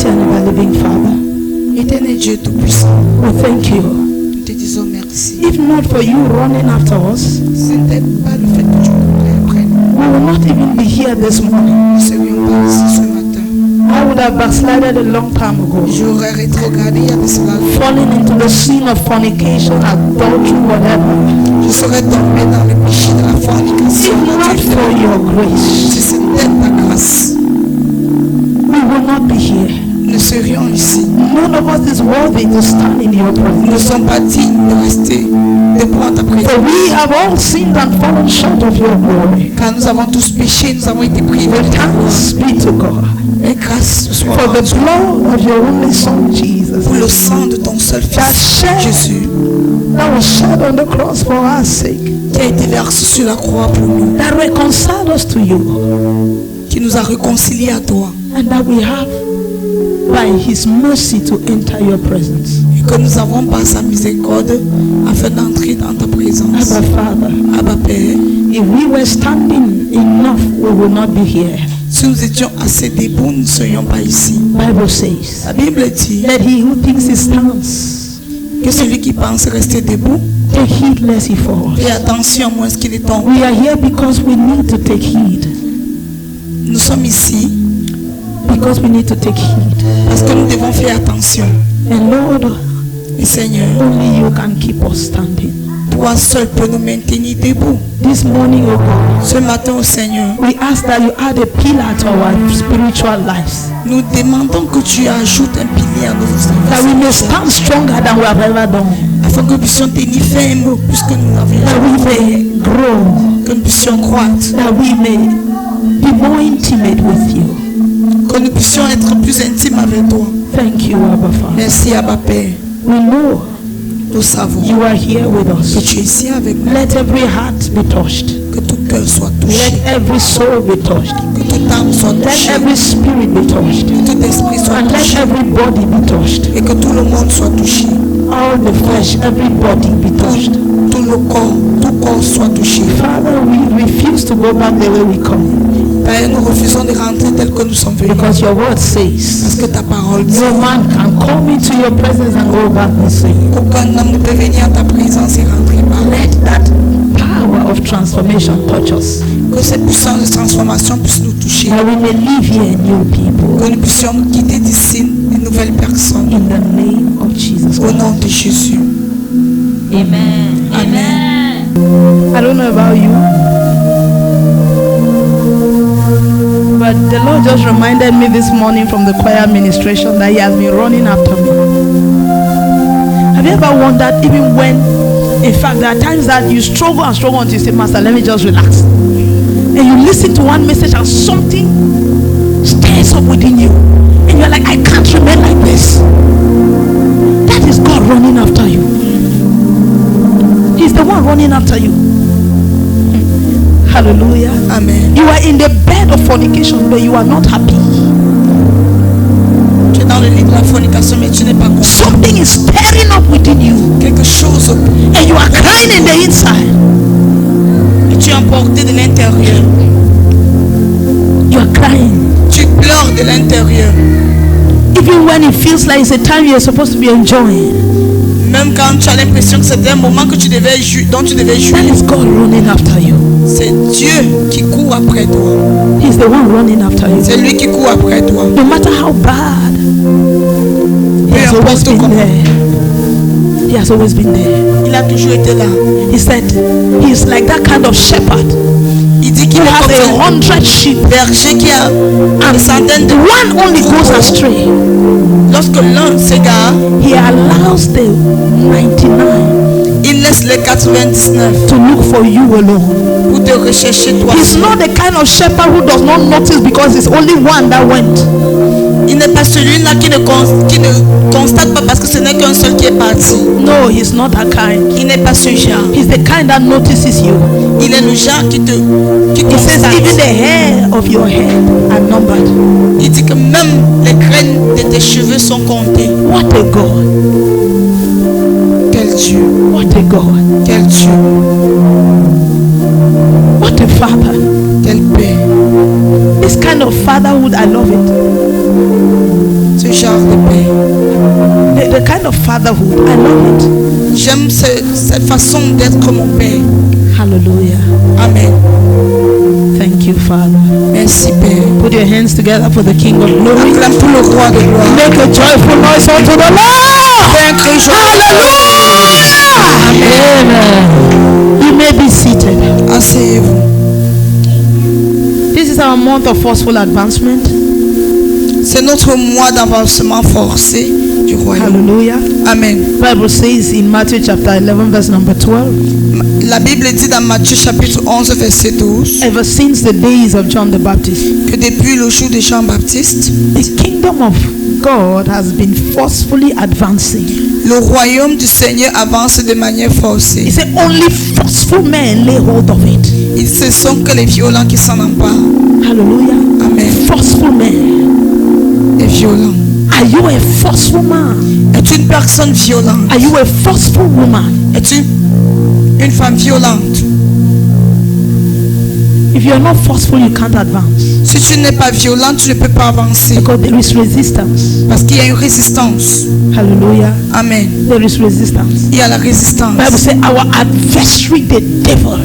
Almighty and ever-living Father, Éternel Dieu Tout-Puissant, we thank you. nous te disons merci. If not for you running after us, Ce n'était pas le fait que tu courais après nous. we will not even be here this morning. Nous ne serions pas ici ce matin. I would have backslided a long time ago, J'aurais rétrogradé il y a de cela. falling into the sin of fornication, adultery, whatever. Je serais tombé dans le péché de la fornication. If not for your grace, Si c'était ta grâce, we will not be here. nous serions ici. None of us is worthy to stand in your presence. Nous ne sommes pas dignes de rester debout en ta For présence. we have all sinned and fallen short of your glory. Car nous avons tous péché, nous avons été privés de ta grâce. Thanks be to God Et grâce soit for the blood of your only Son, Jesus, pour le sang de ton seul that Fils, shed, Jésus, that was shed on the cross for our sake, qui a été versé sur la croix pour nous, that reconciled us to you, qui nous a réconciliés à toi, and that we have, by His mercy, to enter your presence. et que nous avons par sa miséricorde afin d'entrer dans ta présence. Abba, Father, Abba Père, if we were standing enough, we would not be here. si nous étions assez debout, nous ne serions pas ici. Bible says, La Bible dit let he who thinks he stands que celui qui pense rester debout, take heed lest he falls. fais attention à moins qu'il est tombé. We are here because we need to take heed. Nous sommes ici Because we need to take heed. parce que nous devons faire attention. And Lord, Et Seigneur, only you can keep us standing. toi seul peux nous maintenir debout. This morning, oh God, Ce matin, au Seigneur, we ask that you add a pillar to our spiritual lives. nous demandons que tu ajoutes un pilier à nos That we may vies, stand stronger than we have ever done. afin que nous puissions tenir ferme plus que nous n'avions That we may grow. que nous puissions croître, That we may be more intimate with you. que nous puissions être plus intimes avec toi. Thank you, Abba Father. Merci, Abba Père. We know Nous savons you are here with que us. tu es ici avec nous, Let every heart be touched. que tout cœur soit Let touché, every soul be touched. que toute âme soit Let touchée, every spirit be touched. que tout esprit soit And let touché every body be touched. et que tout le monde soit touché. All the flesh, every body be touched. Tout le corps, tout corps soit touché. Father, we refuse to go back the way we come. Père, nous refusons de rentrer tel que nous sommes venus. Because your word Parce says que ta parole dit no man can come into your presence and go back the same. qu'aucun homme ne peut venir à ta présence et rentrer par là. Let that power of transformation touch us. Que cette puissance de transformation puisse nous toucher. That we may live here new people. Que nous puissions nous quitter d'ici une nouvelle personne. In the name of Jesus Au Christ. nom de Jésus. Amen. Amen. I don't know about you, but the Lord just reminded me this morning from the choir administration that He has been running after me. Have you ever wondered, even when, in fact, there are times that you struggle and struggle until you say, Master, let me just relax. And you listen to one message and something stirs up within you. And you're like, I can't remain like this. That is God running after you. He's the one running after you. Hallelujah. Amen. You are in the bed of fornication, but you are not happy. Tu es dans le lit de la fornication, mais tu n'es pas content. Something is stirring up within you, Quelque chose. and you are crying in the inside. Et tu es emporté de l'intérieur. You are crying. Tu pleures de l'intérieur. Even when it feels like it's a time you're supposed to be enjoying. Même quand tu as l'impression que c'était un moment que tu devais dont tu devais That jouir. is God running after you. C'est Dieu qui court après toi. He's the one running after you. C'est lui qui court après toi. No matter how bad, He has always been there. He has always been there. Il a toujours été là. He said, He's like that kind of shepherd Il dit qu'il who est has comme un 100 sheep. berger qui a une centaine de One only goes astray. Lorsque l'un s'égare, He allows the 99 il laisse les 99 to look for you alone. pour te rechercher toi. He's not the kind of shepherd who does not notice because it's only one that went. Il n'est pas celui-là qui ne constate pas parce que ce n'est qu'un seul qui est parti. No, he's not that kind. Il n'est pas ce genre. He's the kind that notices you. Il est le genre qui He says even the constate. hair of your head are numbered. Il dit que même les graines de tes cheveux sont comptées. What a God. Quel Dieu, What a God. quel Dieu, What a father. quel Père. This kind of fatherhood, I love it. Ce fatherhood. I love it. J'aime cette façon d'être mon père. Hallelujah. Amen. Thank you, Father. Merci, Père. Put your hands together for the King of Glory. Acclame pour le roi de gloire. Make a joyful noise unto the Lord. Fais un cri joyeux. Amen. You may be seated. Asseyez-vous. This is our month of forceful advancement. C'est notre mois d'avancement forcé du royaume. Hallelujah. Amen. The Bible says in Matthew chapter 11 verse number 12, La Bible dit dans Matthieu chapitre 11 verset 12 ever since the days of John the Baptist, que depuis le jour de Jean-Baptiste, the kingdom of God has been forcefully advancing. le royaume du Seigneur avance de manière He forcée. said only forceful men lay hold of it. Ce sont que les violents qui s'en emparent. Hallelujah. Amen. Forceful men. Les violents. Are you a forceful man? Es-tu une personne violente? Are you a forceful woman? Es-tu une femme violente? If you are not forceful, you can't advance Si tu n'es pas violente, tu ne peux pas avancer. because there is resistance. Parce qu'il y a une résistance. Hallelujah. Amen. There is resistance. Il y a la résistance. The Bible says our adversary, the devil.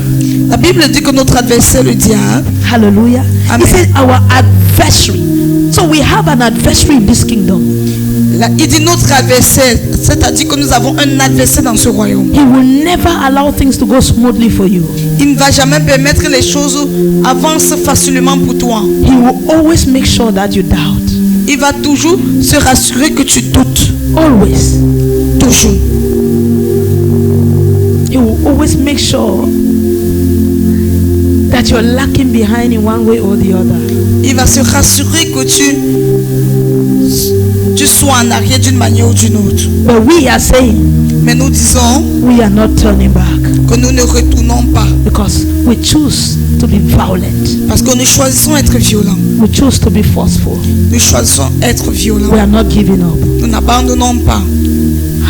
La Bible dit que notre adversaire, le diable, Hallelujah. Amen. It says our adversary. So we have an adversary in this kingdom. il dit notre adversaire, c'est-à-dire que nous avons un adversaire dans ce royaume. He will never allow things to go smoothly for you. Il ne va jamais permettre que les choses avancent facilement pour toi. He will always make sure that you doubt. Il va toujours se rassurer que tu doutes. Always. Toujours. He will always make sure that you're lacking behind in one way or the other. Il va se rassurer que tu sois en arrière d'une manière ou d'une autre. But we are saying Mais nous disons we are not turning back que nous ne retournons pas. because we choose to be violent. Parce que nous choisissons être violents. We choose to be forceful. Nous choisissons être We violents. are not giving up. Nous n'abandonnons pas.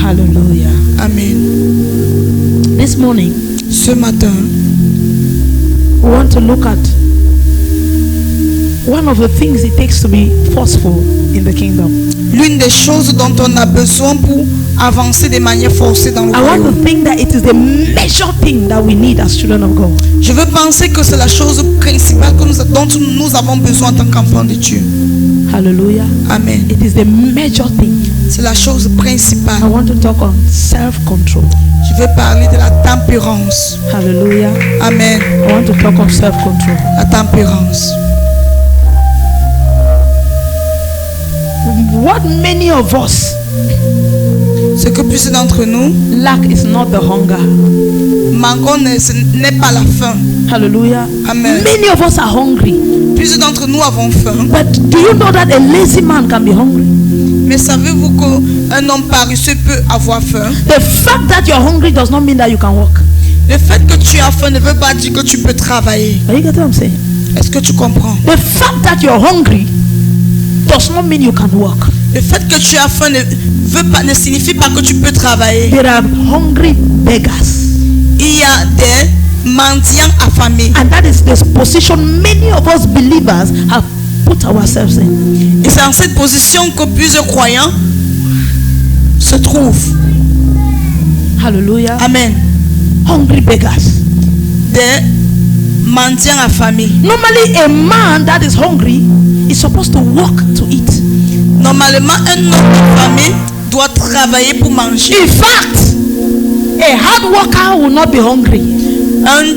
Hallelujah. Amen. This morning, Ce matin, we want to look at one of the things it takes to be forceful in the kingdom. l'une des choses dont on a besoin pour avancer de manière forcée dans le I want royaume. to think that it is the major thing that we need as children of God. Je veux penser que c'est la chose principale que dont nous avons besoin en tant qu'enfants de Dieu. Hallelujah. Amen. It is the major thing. C'est la chose I principale. want to talk on self-control. Je veux parler de la tempérance. Hallelujah. Amen. I want to talk on self-control. La tempérance. What many of us Ce que plusieurs d'entre nous lack is not the hunger. manquons, ce n'est pas la faim. Hallelujah. Amen. Many of us are hungry. Plusieurs d'entre nous avons faim. But do you know that a lazy man can be hungry? Mais savez-vous qu'un homme paresseux peut avoir faim? The fact that you're hungry does not mean that you can walk. Le fait que tu as faim ne veut pas dire que tu peux travailler. Are you getting what I'm saying? Est-ce que tu comprends? The fact that you're hungry does not mean you can walk. Le fait que tu as faim ne signifie pas que tu peux travailler. There are hungry beggars. Il y a des mendiants affamés. And that is the position many of us believers have put ourselves in. Et c'est en cette position que plusieurs croyants se trouvent. Hallelujah. Amen. Hungry beggars. Des mendiants affamés. Normally, a man that is hungry is supposed to work to eat. Normalement, un homme affamé doit travailler pour manger. In fact, a hard worker will not be hungry. Un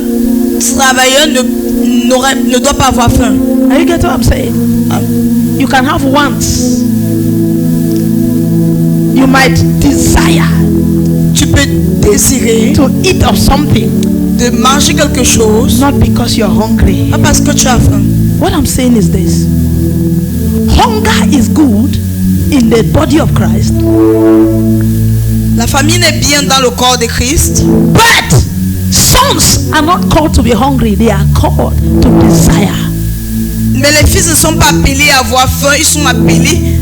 travailleur ne doit pas avoir faim. Are you getting what I'm saying? You can have wants. You might desire Tu peux désirer to eat of something, de manger quelque chose, not because you're hungry. pas parce que tu as faim. What I'm saying is this: hunger is good in the body of Christ, La famine est bien dans le corps de Christ, but sons are not called to be hungry, they are called to desire. mais les fils ne sont pas appelés à avoir faim, ils sont appelés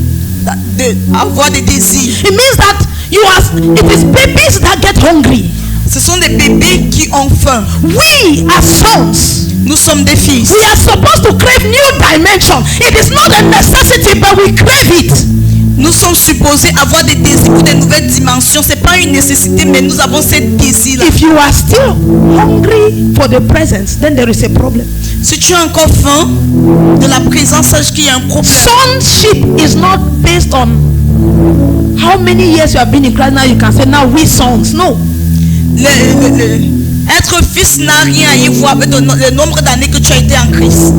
à avoir des désirs. It means that it is babies that get hungry. Ce sont des bébés qui ont faim. We as sons, Nous sommes des fils. we are supposed to crave new dimension. It is not a necessity, but we crave it. Nous sommes supposés supposé avoir des désirs pour des nouvelles dimensions. C'est pas une nécessité, mais nous avons ces désirs-là. If you are still hungry for the presence, then there is a problem. Si tu as encore faim de la présence, sache qu'il y a un problème. Sonship is not based on how many years you have been in Christ. Now you can say, now we sons. No. Être fils n'a rien à y voir avec le nombre d'années que tu as été en Christ.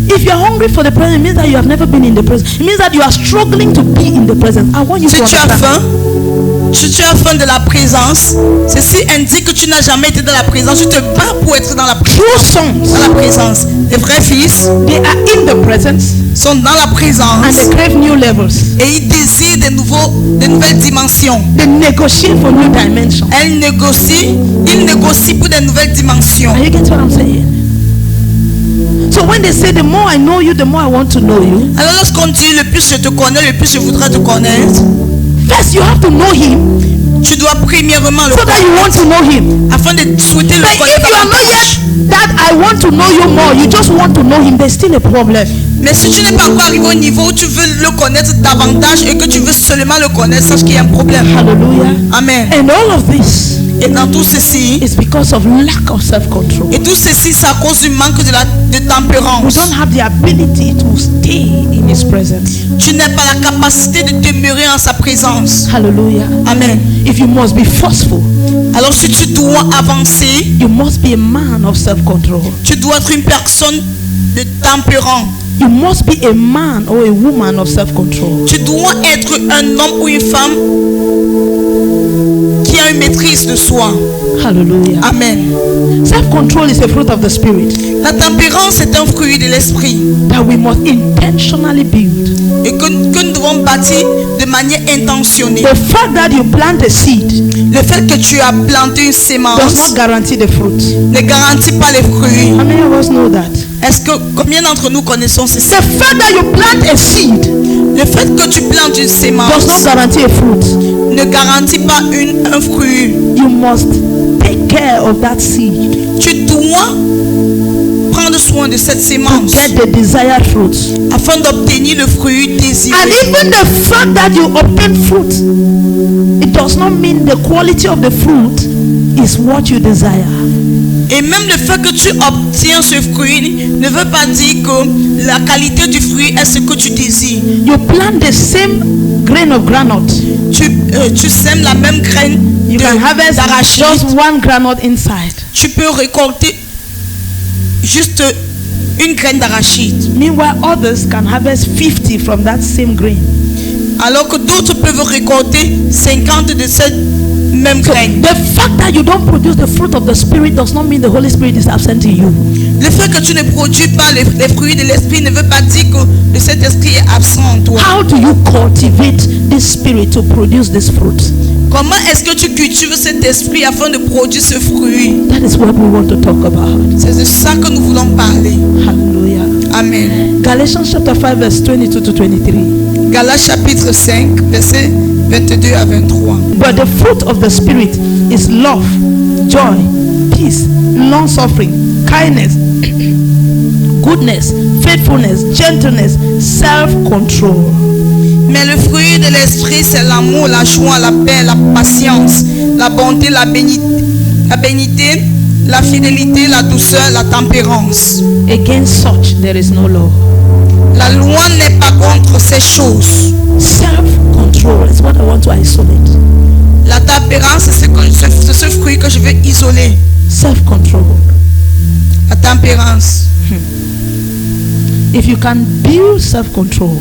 If you are hungry for the presence, it means that you have never been in the presence. It means that you are struggling to be in the presence. I want you Si to tu as understand. faim, si tu as faim de la présence, ceci indique que tu n'as jamais été dans la présence. Tu te bats pour être dans la True présence. sons, Dans la présence. Les vrais fils they are in the presence sont dans la and présence they crave new levels. et ils désirent de nouvelles dimensions. They negotiate for new dimensions. Ils négocient pour de nouvelles dimensions. Are you getting what I'm saying? So when they say, the more I know you, the more I want to know you, Alors lorsqu'on dit le plus je te connais, le plus je voudrais te connaître, first you have to know him tu dois premièrement le so that you want to know him. afin de souhaiter le But if connaître you are not davantage. yet that I want to know you more, you just want to know him, there's still a problem. Mais si tu n'es pas encore arrivé au niveau où tu veux le connaître davantage et que tu veux seulement le connaître, sache qu'il y a un problème. Hallelujah. Amen. And all of this Et dans tout ceci, is because of lack of self-control. et tout ceci, c'est à cause du manque de We tempérance. don't have the ability to stay in his presence. Tu n'as pas la capacité de demeurer en sa présence. Hallelujah. Amen. If you must be forceful, Alors si tu dois avancer, you must be a man of self-control. tu dois être une personne de tempérance. You must be a man or a woman of self-control. Tu dois être un homme ou une femme qui a une maîtrise de soi. Hallelujah. Amen. Self-control is a fruit of the spirit La tempérance est un fruit de l'esprit that we must intentionally build. et que nous devons bâtir de manière intentionnée. The fact that you plant a seed Le fait que tu as planté une does sémence not guarantee the fruit. ne garantit pas les fruits. How many of us know that? Est-ce que combien d'entre nous connaissons ceci? The fact that you plant a seed Le fait que tu plantes une does not sémence guarantee a fruit. ne garantit pas un fruit. You must take care of that seed Tu dois prendre soin de cette to sémence get the desired fruit. afin d'obtenir le fruit désiré. And even the fact that you obtain fruit, it does not mean the quality of the fruit is what you desire. Et même le fait que tu obtiens ce fruit ne veut pas dire que la qualité du fruit est ce que tu désires. You plant the same grain of groundnut. Tu sèmes la même graine You can harvest d'arachide. just one groundnut inside. Tu peux récolter juste une graine d'arachide. Meanwhile, others can harvest 50 from that same grain. Alors que d'autres peuvent récolter 50 de cette même So graine. the fact that you don't produce the fruit of the Spirit does not mean the Holy Spirit is absent in you. Le fait que tu ne produis pas les fruits de l'esprit ne veut pas dire que le Saint-Esprit est absent en toi. How do you cultivate this Spirit to produce this fruit? Comment est-ce que tu cultives cet esprit afin de produire ce fruit? That is what we want to talk about. C'est de ça que nous voulons parler. Hallelujah. Amen. Galatians chapter 5 verse 22 to 23. Galates chapitre 5, versets 22 à 23. But the fruit of the Spirit is love, joy, peace, long-suffering, kindness, goodness, faithfulness, gentleness, self-control. Mais le fruit de l'esprit, c'est l'amour, la joie, la paix, la patience, la bonté, la bénité, la fidélité, la douceur, la tempérance. Against such there is no law. La loi n'est pas contre ces choses. Self-control is what I want to isolate. La tempérance, c'est ce fruit que je veux isoler. Self-control. La tempérance. If you can build self-control,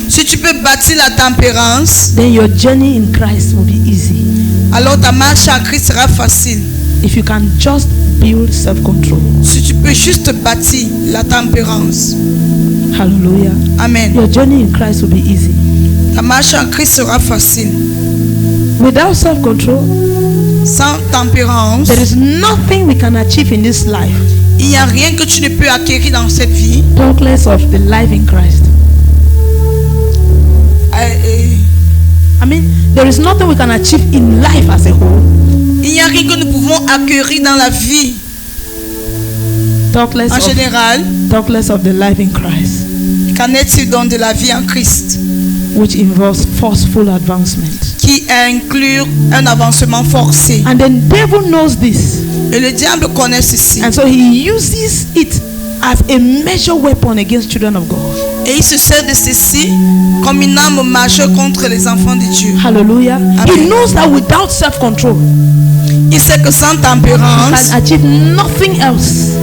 Si tu peux bâtir la tempérance, then your journey in Christ will be easy. alors ta marche en Christ sera facile. If you can just build self-control. Si tu peux juste bâtir la tempérance. Hallelujah. Amen. Your journey in Christ will be easy. Ta marche en Christ sera facile. Without self-control, Sans tempérance, there is nothing we can achieve in this life. il n'y a rien que tu ne peux acquérir dans cette vie. Talk less of the life in Christ. I mean, there is nothing we can achieve in life as a whole. Il n'y a rien que nous pouvons acquérir dans la vie Talk less en of, général. talk less of the life in Christ. Qu'en est-il donc de la vie en Christ? which involves forceful advancement. qui inclut un avancement forcé. And then devil knows this, Et le diable connaît ceci. and so he uses it as a major weapon against children of God. Et il se sert de ceci comme une arme majeure contre les enfants de Dieu. Hallelujah. He Amen. knows that without self-control, Il sait que sans you tempérance, can achieve nothing else.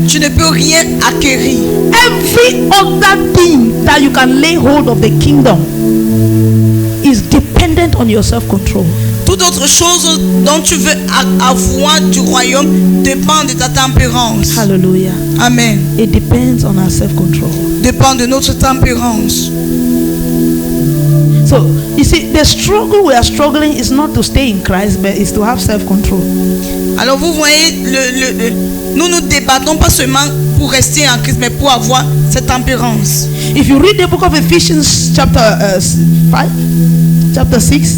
tu ne peux rien acquérir. Every other thing that you can lay hold of the kingdom is dependent on your self-control. Toute autre chose dont tu veux avoir du royaume dépend de ta tempérance. Hallelujah. Amen. It depends on our self-control. Dépend de notre tempérance. So, you see, the struggle we are struggling is not to stay in Christ, but is to have self-control. Alors vous voyez, nous nous débattons pas seulement pour rester en Christ, mais pour avoir cette tempérance. If you read the book of Ephesians chapter 5, chapter 6,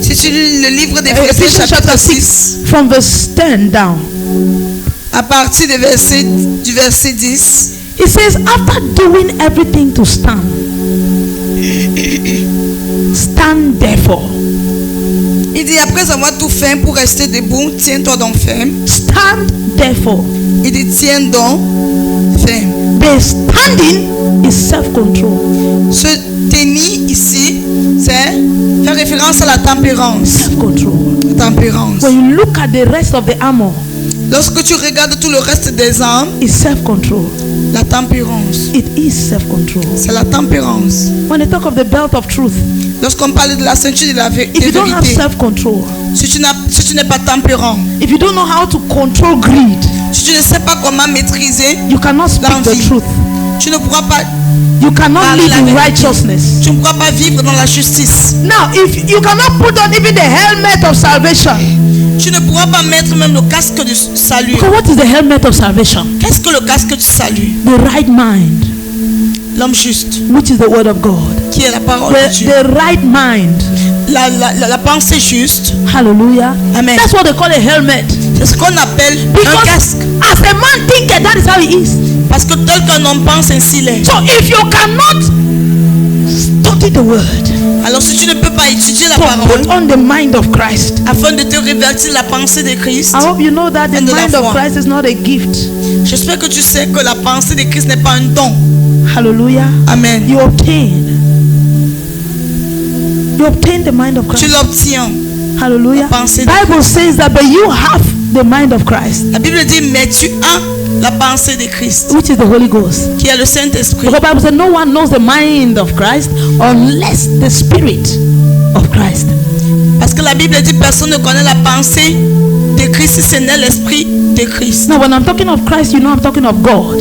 Si tu lis le livre d'Éphésiens Ephesians chapitre chapter 6, 6, from verse 10 down, à partir du verset 10, it says, after doing everything to stand, stand therefore. il dit après avoir tout fait pour rester debout, tiens-toi donc ferme. Stand therefore. Il dit tiens donc ferme. The standing is self-control. Ce tenir ici, c'est faire référence à la tempérance. Self-control. La tempérance. When you look at the rest of the armor, Lorsque tu regardes tout le reste des armes, it's self-control. la tempérance, It is self-control. c'est la tempérance. When they talk of the belt of truth, Lorsqu'on parle de la ceinture de la if you don't have vérité, self-control, si tu n'es pas tempérant, if you don't know how to control greed, si tu ne sais pas comment maîtriser, you cannot speak the l'envie, truth. tu ne pourras pas, You cannot Parler live la in vérité. righteousness. tu ne pourras pas vivre dans la justice. Now, if you cannot put on even the helmet of salvation, Tu ne pourras pas mettre même le casque du salut. because what is the helmet of salvation? Qu'est-ce que le casque du salut? The right mind, L'homme juste, which is the word of God. qui est la parole de Dieu. The right mind. La pensée juste. Hallelujah. Amen. That's what they call a helmet. C'est ce qu'on appelle un Because casque. as a man thinketh, that is how he is. Parce que tel qu'un homme pense, ainsi il est. So if you cannot study the word Alors si tu ne peux pas étudier la to parole put on the mind of Christ, afin de te révertir la pensée de Christ, I hope you know that the And de la mind of foi. Christ is not a gift. j'espère que tu sais que la pensée de Christ n'est pas un don. Hallelujah. Amen. You obtain the mind of Tu Christ. l'obtiens. Hallelujah. La pensée de Bible says that, but you have the mind of Christ, La Bible dit, mais tu as la pensée de Christ, which is the Holy Ghost. qui est le Saint-Esprit. The Bible says no one knows the mind of Christ unless the Spirit of Christ. Parce que la Bible dit, personne ne connaît la pensée de Christ si ce n'est l'Esprit de Christ. Now, when I'm talking of Christ, you know I'm talking of God.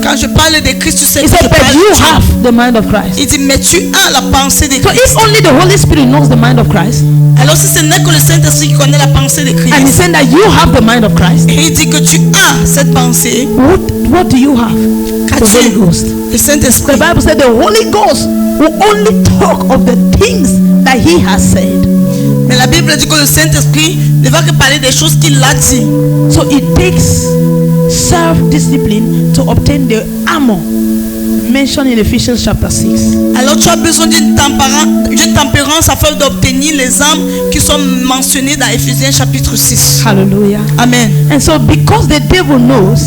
Quand je parle de Christ, tu sais He que je said, but parle you de Dieu. have the mind of Christ. Il dit, mais tu as la pensée de So Christ. if only the Holy Spirit knows the mind of Christ, Alors si ce n'est que le Saint-Esprit qui connaît la pensée de and he's Christ, saying that you have the mind of Christ, et il dit que tu as cette pensée, what do you have? The Holy qu'as-tu? Ghost. Le Saint-Esprit. The Bible said the Holy Ghost will only talk of the things that he has said. Mais la Bible dit que le Saint-Esprit ne va que parler des choses qu'il a dit. So it takes self-discipline to obtain the armor mentioned in Ephesians chapter 6. Alors tu as besoin d'une tempérance afin d'obtenir les armes qui sont mentionnées dans Éphésiens chapitre 6. Hallelujah. Amen. And so because the devil knows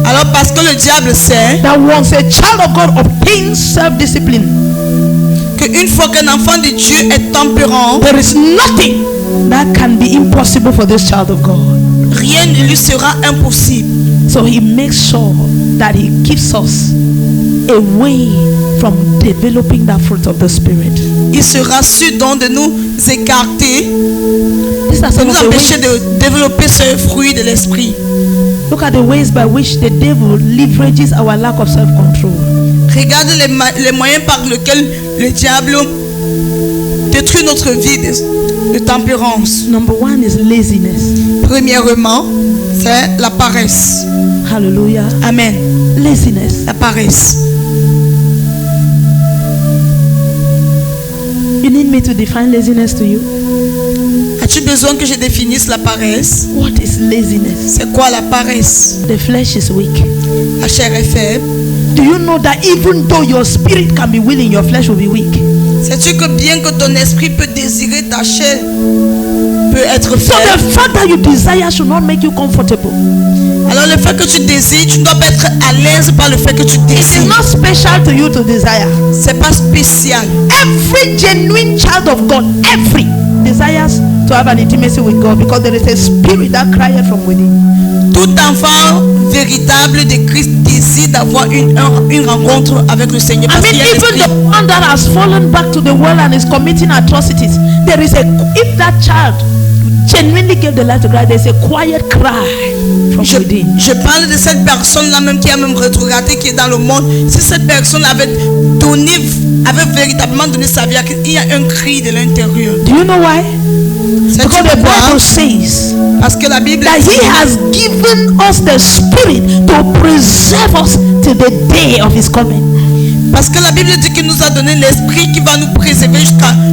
Alors parce que le diable sait that once a child of God obtains self-discipline, qu'une fois qu'un enfant de Dieu est tempérant, there is nothing that can be impossible for this child of God. rien ne lui sera impossible. So he makes sure that he keeps us away from developing that fruit of the Spirit. Il sera sûr donc de nous écarter, These are de some nous of the empêcher ways. de développer ce fruit de l'esprit. Look at the ways by which the devil leverages our lack of self-control. Regarde les moyens par lesquels le diable détruit notre vie de tempérance. Number one is laziness. Premièrement, c'est la paresse. Hallelujah. Amen. Laziness. La paresse. You need me to define laziness to you? As-tu besoin que je définisse la paresse? What is laziness? C'est quoi la paresse? The flesh is weak. La chair est faible. Do you know that even though your spirit can be willing, your flesh will be weak? Sais-tu que bien que ton esprit peut désirer ta chair, peut être So faible. the fact that you desire should not make you comfortable. Alors le fait que tu désires, tu ne dois pas être à l'aise par le fait que tu It is désires. not special to you to desire. C'est pas spécial. Every genuine child of God, every desires to have an intimacy with God because there is a spirit that crieth from within. Tout enfant véritable de Christ désire d'avoir une rencontre avec le Seigneur. I Parce mean, qu'il y a even l'esprit. the one that has fallen back to the world and is committing atrocities, there is a, if that child genuinely gave the life to Christ, there's a quiet cry from within. Je parle de cette personne-là même qui a même rétrogradé, qui est dans le monde. Si cette personne avait véritablement donné sa vie à Christ, il y a un cri de l'intérieur. Do you know why? Sais-tu Because the pourquoi? Bible says Parce que la Bible that dit He has given us the Spirit to preserve us till the day of His coming. Parce que la Bible dit qu'il nous a donné l'esprit qui va nous préserver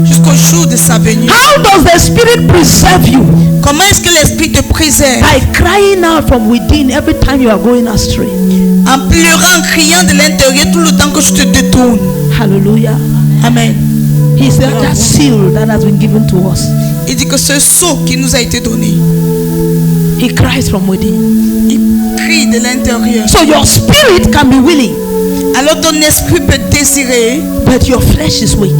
jusqu'au jour de sa venue. How does the Spirit preserve you? Comment est-ce que l'esprit te préserve? By crying out from within every time you are going astray. En pleurant, en criant de l'intérieur tout le temps que je te détourne. Hallelujah. Amen. He said that seal that has been given to us. Il dit que ce sceau qui nous a été donné, He cries from within. il crie de l'intérieur. So your spirit can be willing, Alors ton esprit peut désirer, but your flesh is weak.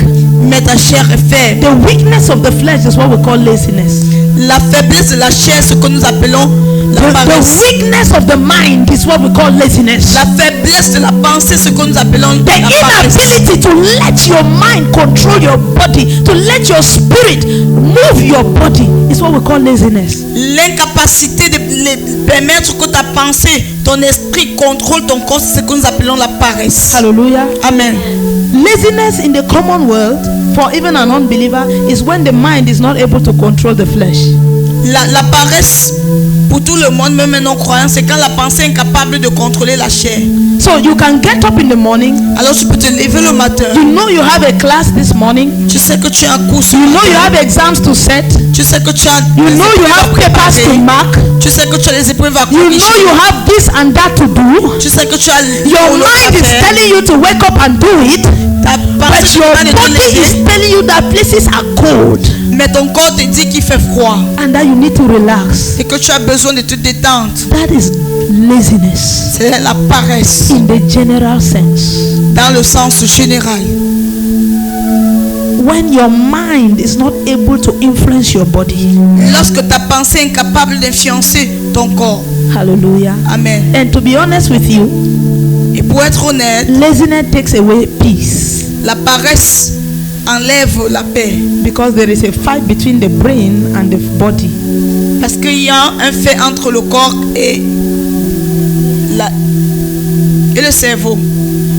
mais ta chair est faible. The weakness of the flesh is what we call laziness. La faiblesse de la chair, ce que nous appelons la The paresse. weakness of the mind is what we call laziness. La faiblesse de la pensée, ce que nous appelons The la paresse. inability to let your mind control your body, to let your spirit move your body, is what we call laziness. L'incapacité de permettre que ta pensée, ton esprit contrôle ton corps, c'est ce que nous appelons la paresse. Hallelujah. Amen. Laziness in the common world, for even an unbeliever, is when the mind is not able to control the flesh. La paresse, pour tout le monde, même un non-croyant, c'est quand la pensée est incapable de contrôler la chair. So you can get up in the morning, Alors tu peux te lever le matin. you know you have a class this morning, Tu sais que tu as un cours. you know you have exams to set, Tu sais que tu as you des know you épreuves à have papers to préparer. mark, Tu sais que tu as les épreuves à you know corriger. you have this and that to do. Tu sais que tu as Your le mind is faire. telling you to wake up and do it, Ta but pensée your te demande de te body lever, is telling you that places are cold mais ton corps te dit qu'il fait froid and that you need to relax. et que tu as besoin de te détendre. That is laziness C'est la paresse in the general sense. dans le sens général. When your mind is not able to influence your body. Lorsque ta pensée est incapable d'influencer ton corps. Hallelujah. Amen. And to be honest with you, Et pour être honnête, laziness takes away peace la paresse enlève la paix. because there is a fight between the brain and the body. Parce qu'il y a un fait entre le corps et le cerveau.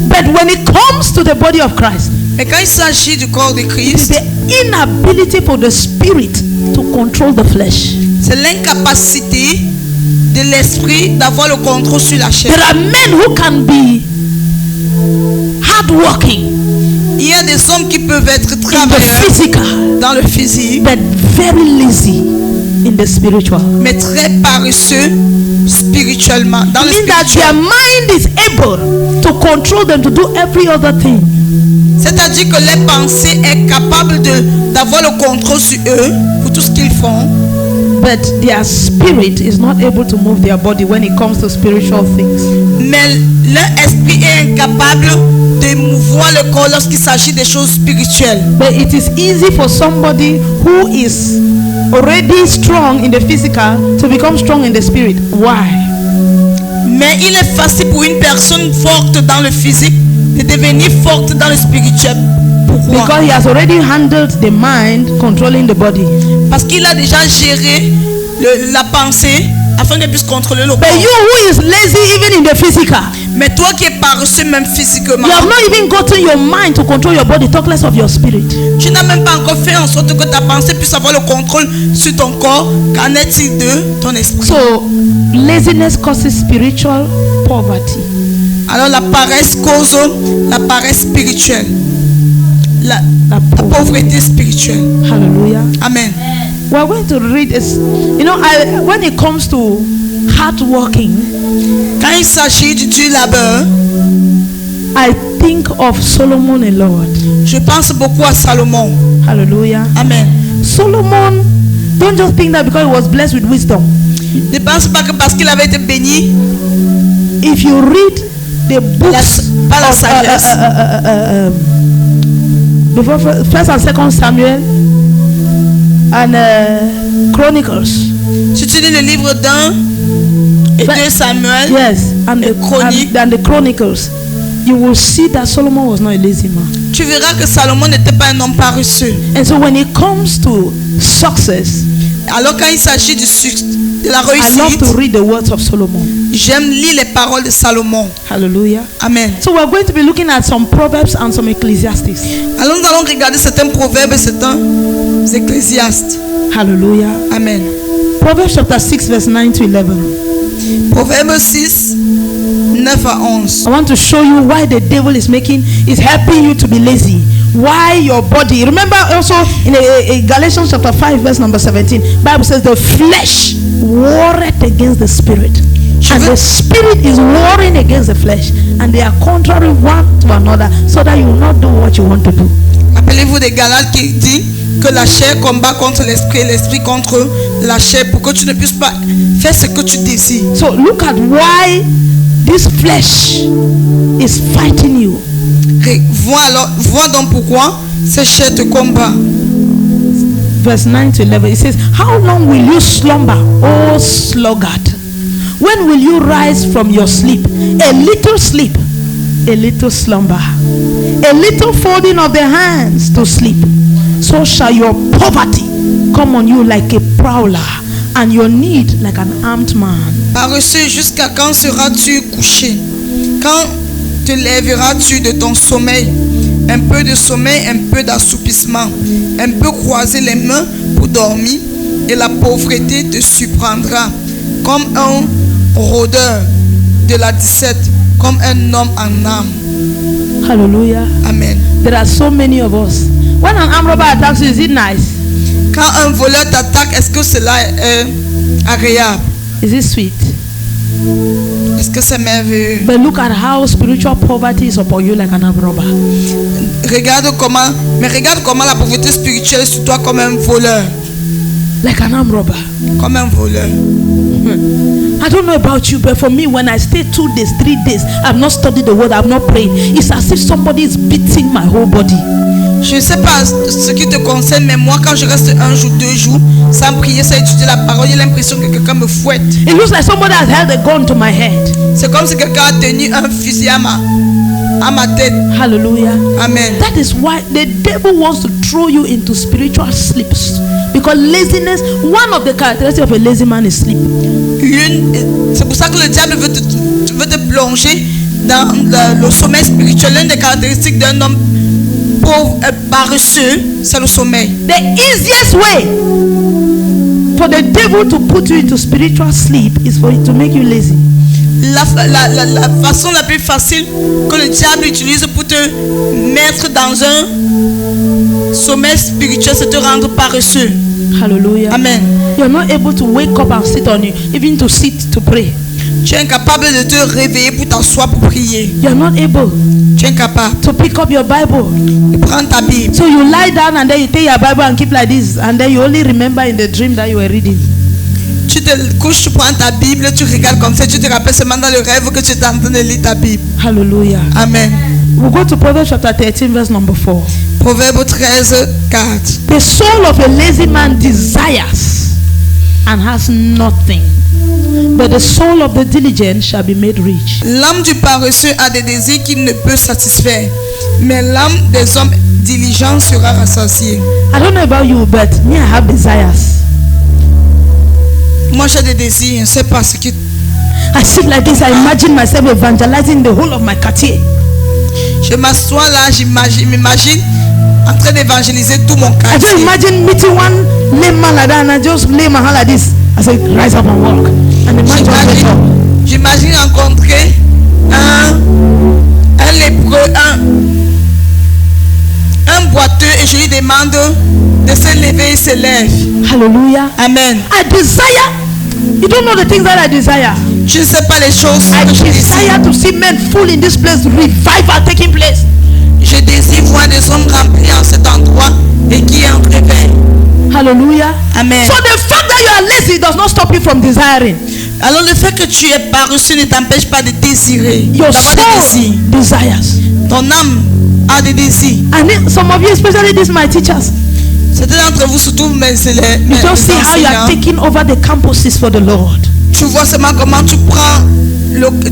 But when it comes to the body of Christ, Mais quand il s'agit du corps de it is Christ, the inability for the spirit to control the flesh. c'est l'incapacité de l'esprit d'avoir le contrôle sur la chair. There are men who can be hardworking Il y a des hommes qui peuvent être in the travailleurs physical, dans le physique, but very lazy in the spiritual. mais très paresseux spirituellement. Dans le Meaning that spirituel. their mind is able to control them to do every other thing. C'est-à-dire que les pensées est capable d'avoir le contrôle sur eux pour tout ce qu'ils font. But their spirit is not able to move their body when it comes to spiritual things. Mais leur esprit est incapable de mouvoir le corps lorsqu'il s'agit des choses spirituelles. But it is easy for somebody who is already strong in the physical to become strong in the spirit. Why? Mais il est facile pour une personne forte dans le physique de devenir forte dans le spirituel. Pourquoi? Because he has already handled the mind controlling the body. Parce qu'il a déjà géré la pensée afin qu'elle puisse contrôler le But corps. you who is lazy even in the physical, Mais toi qui es paresseux même physiquement, you have not even gotten your mind to control your body, talk less of your spirit. tu n'as même pas encore fait en sorte que ta pensée puisse avoir le contrôle sur ton corps. Qu'en est-il de ton esprit? So laziness causes spiritual poverty. Alors la paresse cause la paresse spirituelle, la pauvreté spirituelle. Hallelujah. Amen. We are going to read this. You know, when it comes to hard working, Quand il s'agit du labeur, I think of Solomon a lot. Je pense beaucoup à Salomon. Hallelujah. Amen. Solomon, don't just think that because he was blessed with wisdom. Ne pense pas que parce qu'il avait été béni, If you read the books par la of, sagesse, before First and Second Samuel and Chronicles, si tu lis le livre d'1 et 2 Samuel, yes, and et Chroniques, and the Chronicles, you will see that Solomon was not a lazy man. tu verras que Salomon n'était pas un homme paresseux. And so when it comes to success, Alors quand il s'agit du succès, de la I love réussite, to read the words of Solomon. j'aime lire les paroles de Salomon. Hallelujah. Amen. So we're going to be looking at some Proverbs and some Ecclesiastes. Alors nous allons regarder certains proverbes et certains ecclésiastes. Hallelujah. Amen. Proverbs chapter 6 verse 9 to 11. Proverbe 6, 9 à 11. I want to show you why the devil is helping you to be lazy. Why your body. Remember also in Galatians chapter 5 verse number 17, Bible says the flesh warreth against the spirit. And the spirit is warring against the flesh. And they are contrary one to another, so that you will not do what you want to do. Rappelez-vous des Galates qui dit que la chair combat contre l'esprit et l'esprit contre la chair pour que tu ne puisses pas faire ce que tu désires. So look at why this flesh is fighting you. Vois donc pourquoi ces chairs te combattent. Verse 9 to 11, it says, how long will you slumber, O sluggard? When will you rise from your sleep? A little sleep, a little slumber, a little folding of the hands to sleep. So shall your poverty come on you like a prowler, and your need like an armed man. Paresseux, jusqu'à quand seras-tu couché? Quand te lèveras-tu de ton sommeil? Un peu de sommeil, un peu d'assoupissement, un peu croiser les mains pour dormir, et la pauvreté te surprendra comme un rôdeur de la 17, comme un homme en âme. Hallelujah. Amen. There are so many of us. When an armed robber attacks you, is it nice? Quand un voleur t'attaque, est-ce que cela est agréable? Is it sweet? Est-ce que c'est merveilleux? But look at how spiritual poverty is upon you like an armed robber. Regarde comment la pauvreté spirituelle est sur toi comme un voleur. Like an armed robber. Comme un voleur. I don't know about you, but for me, when I stay 2 days, 3 days, I've not studied the word, I've not prayed, it's as if somebody is beating my whole body. Je ne sais pas ce qui te concerne, mais moi, quand je reste 1 jour, 2 jours, sans prier, sans étudier la parole, j'ai l'impression que quelqu'un me fouette. It looks like somebody has held a gun to my head. C'est comme si quelqu'un a tenu un fusil à ma tête. Hallelujah. Amen. That is why the devil wants to throw you into spiritual sleeps. Because laziness, one of the characteristics of a lazy man is sleep. C'est pour ça que le diable veut te plonger dans le sommeil spirituel. L'une des caractéristiques d'un homme pauvre et paresseux, c'est le sommeil. The easiest way for the devil to put you into spiritual sleep is for it to make you lazy. La façon la plus facile que le diable utilise pour te mettre dans un sommeil spirituel, c'est te rendre paresseux. Hallelujah. Amen. You're not able to wake up and sit on you, even to sit to pray. Tu es incapable de te réveiller pour t'asseoir pour prier. You're not able Tu es incapable to pick up your Bible. de prendre ta Bible. So you lie down and then you take your Bible and keep like this, and then you only remember in the dream that you were reading. Tu te couches, tu prends ta Bible, tu regardes comme ça, tu te rappelles seulement dans le rêve que tu es en train de lire ta Bible. Hallelujah. Amen. We'll go to Proverbs chapter 13 verse number 4. Proverbe 13, 4. The soul of a lazy man desires and has nothing, but the soul of the diligent shall be made rich. L'âme du paresseux a des désirs qu'il ne peut satisfaire, mais l'âme des hommes diligents sera rassasiée. I don't know about you, but me, I have desires. Moi j'ai des désirs, je ne sais pas ce qui. I sit like this, I imagine myself evangelizing the whole of my quartier. Je m'assois là, m'imagine en train d'évangéliser tout mon I just quartier. imagine meeting one lame man like that, and I just lay my hand like this. I say, rise up and walk. And the man just gets up. J'imagine rencontrer un lépreux, un boiteux, et je lui demande de se lever, il se lève. Hallelujah. Amen. I desire You don't know the things that I desire. Tu ne sais pas les choses I que je désire. desire to see men full in this place, revival taking place. Je désire voir des hommes remplis en cet endroit et qui est en réveil. Hallelujah. Amen. So the fact that you are lazy does not stop you from desiring. Alors le fait que tu es paresseux ne t'empêche pas de désirer, Your d'avoir des soul désirs. desires. Ton âme a des désirs. And some of you, especially these my teachers, Certains d'entre vous, surtout mes élèves, you mes just see how you are enseignants, taking over the campuses for the Lord. tu vois seulement comment tu prends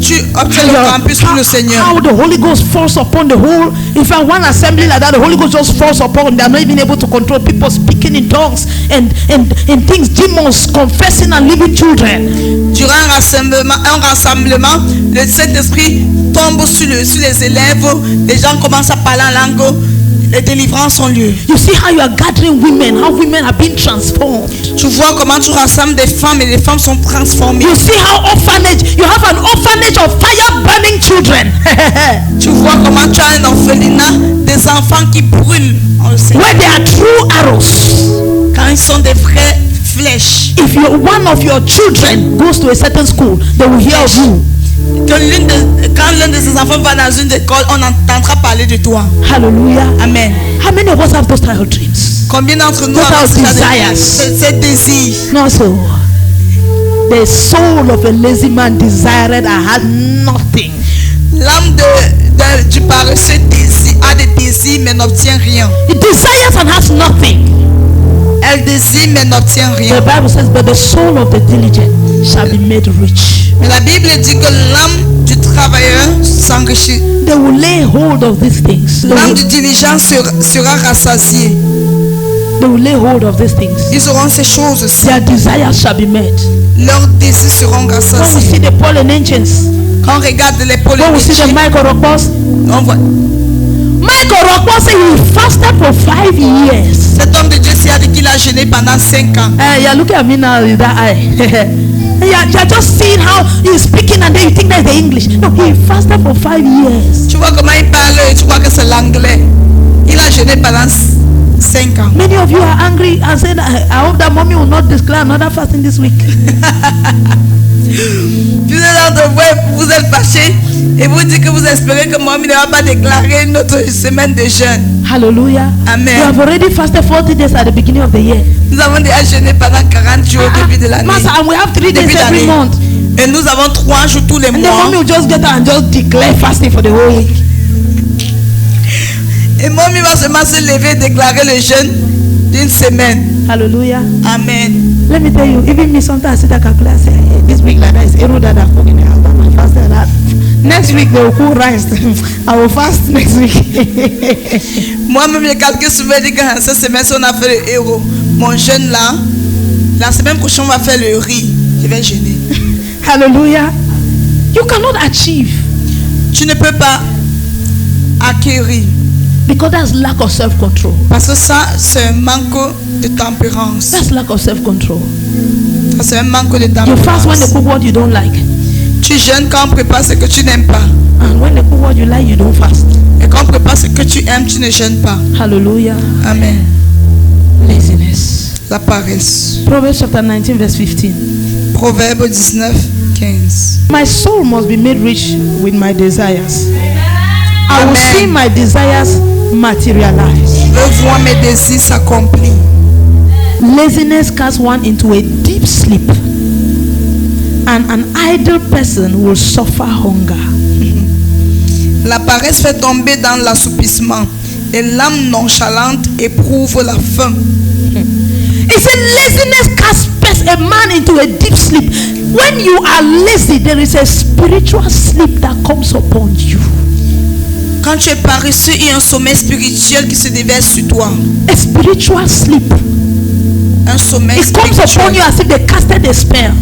tu obtiens le campus pour le Seigneur. How the Holy Ghost falls upon the whole. In fact, one assembly like that, the Holy Ghost just falls upon. They are not even able to control people speaking in tongues and things, demons confessing and leaving children. Durant un rassemblement, le Saint-Esprit tombe sur les élèves. Les gens commencent à parler en langue. Les délivrances ont lieu. You see how you are gathering women, how women are being transformed. Tu vois comment tu rassembles des femmes et les femmes sont transformées. You see how you have an orphanage of fire burning children. Tu vois comment tu as un orphelinat des enfants qui brûlent. On le sait. Where they are true arrows. Quand ils sont des vraies flèches. If one of your children goes to a certain school, they will hear of you. Quand l'un de ces enfants va dans une école, on entendra parler de toi. Hallelujah. Amen. How many of us have those type of dreams? Combien d'entre nous What avons are desires? ces désirs? No, so the soul of a lazy man desired and had nothing. L'âme du paresseux a des désirs mais n'obtient rien. It desires and has nothing. Elle désire mais n'obtient rien. The Bible says, but the soul of the diligent shall be made rich. Mais la Bible dit que l'âme du travailleur s'enrichit. They will lay hold of these things. L'âme du diligent sera rassasiée. They will lay hold of these things. Ils auront ces choses-ci. Their desires shall be met. Leurs désirs seront When we rassasiés. see the Polynesians, Quand on regarde les when we see the polynésiens, Michael Rockbos, on voit Michael Rockbos said he fasted for 5 years. cet homme de Dieu s'y a dit qu'il a jeûné pendant 5 ans. You're looking at me now with that eye. You're just seeing how he's speaking and then you think that's the English. No, he fasted for 5 years. Tu vois comment il parle et tu vois que c'est l'anglais. Il a jeûné pendant 5 ans. Many of you are angry and said, I hope that mommy will not declare another fasting this week. Plusieurs d'entre vous êtes fâchés et vous dites que vous espérez que Mohamed ne va pas déclarer une autre semaine de jeûne. Hallelujah. Amen. You have already fasted 40 days at the beginning of the year. Nous avons déjà jeûné pendant 40 jours au début de l'année. Master, and we have 3 days Début every d'année. month. Et nous avons 3 jours tous les And then mois. mommy will just get up and just declare fasting for the whole week. Et Mohamed va seulement se lever et déclarer le jeûne d'une semaine. Hallelujah. Amen. Let me tell you, even me sometimes I sit and calculate, I say, hey, this week like that is Eru that I've in the house, but I fasted that. Next week they will cook rice. I will fast next week. Moi-même, je calcule souvent, je dis que cette semaine, si on a fait le héros, mon jeûne là, la semaine prochaine, on va faire le riz. Je vais jeûner. Hallelujah. You cannot achieve Tu ne peux pas acquérir. because that's lack of self-control. Parce que ça, c'est un manque de tempérance. That's lack of self-control. Ça, c'est un manque de You fast when they tempérance. cook what you don't like. Tu jeûnes quand on prépare ce que tu n'aimes pas. And when they cook what you like, you don't fast. Et quand on prépare ce que tu aimes, tu ne jeûnes pas. Hallelujah. Amen. Laziness. La paresse. Proverbs chapter 19 verse 15. Proverbe 19, 15. My soul must be made rich with my desires. I will Amen. see my desires materialize. Je veux voir mes désirs s'accomplir. Laziness casts one into a deep sleep, and an idle person will suffer hunger. La paresse fait tomber dans l'assoupissement et l'âme nonchalante éprouve la faim. It said laziness casts a man into a deep sleep. When you are lazy, there is a spiritual sleep that comes upon you. Quand tu es paresseux, il y a un sommeil spirituel qui se déverse sur toi. A spiritual sleep. Un sommeil It comes upon spirituel. you as if they casted a spell.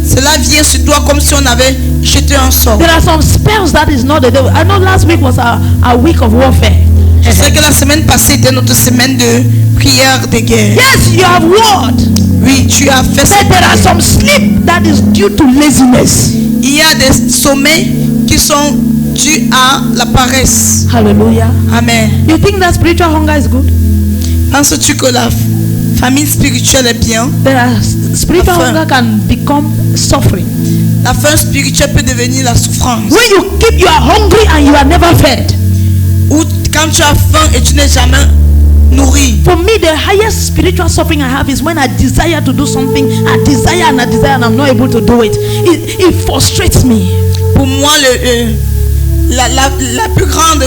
Cela vient sur toi comme si on avait jeté un sort. There are some spells that is not the devil. I know last week was a week of warfare. Je sais que la semaine passée était notre semaine de prière de guerre. Yes, you have warred. Oui, tu as fait ça. But there are some sleep that is due to laziness. Il y a des sommeils qui sont dus à la paresse. Hallelujah. Amen. You think that spiritual hunger is good? Penses-tu que la Famine spirituelle est bien. There are spiritual La faim. hunger can become suffering. La faim spirituelle peut devenir la souffrance. When you are hungry and you are never fed. Ou quand tu as faim et tu n'es jamais nourri. For me, the highest spiritual suffering I have is when I desire to do something, I desire and I'm not able to do it. It frustrates me. Pour moi, la plus grande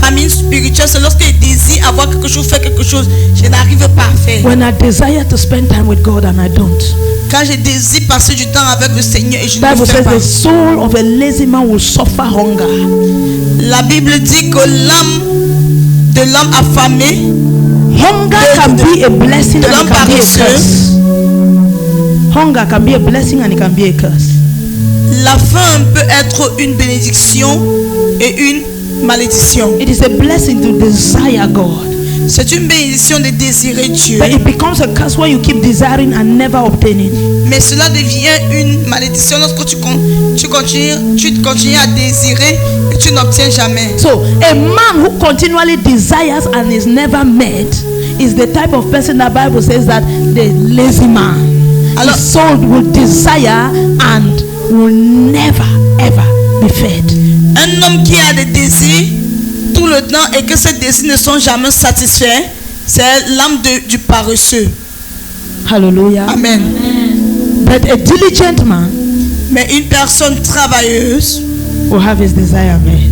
famine spirituelle, c'est lorsque je désire avoir quelque chose, faire quelque chose, je n'arrive pas à faire. When I desire to spend time with God and I don't. Quand je désire passer du temps avec le Seigneur et je ne le Bible fais says pas. the soul of a lazy man will suffer hunger. La Bible dit que l'âme de l'homme affamé, Hunger can be a blessing and it can be a curse. Hunger can be a blessing and it can be a curse. la faim peut être une bénédiction et une malédiction. It is a blessing to desire God. C'est une bénédiction de désirer Dieu. But it becomes a curse when you keep desiring and never obtaining. Mais cela devient une malédiction lorsque tu continues à désirer et tu n'obtiens jamais. So a man who continually desires and is never met is the type of person the Bible says that the lazy man. Alors- His soul will desire and will never ever be fed. Un homme qui a des désirs tout le temps et que ces désirs ne sont jamais satisfaits, c'est l'âme du paresseux. Hallelujah. Amen. But a diligent man Mais une personne travailleuse will have his desire met.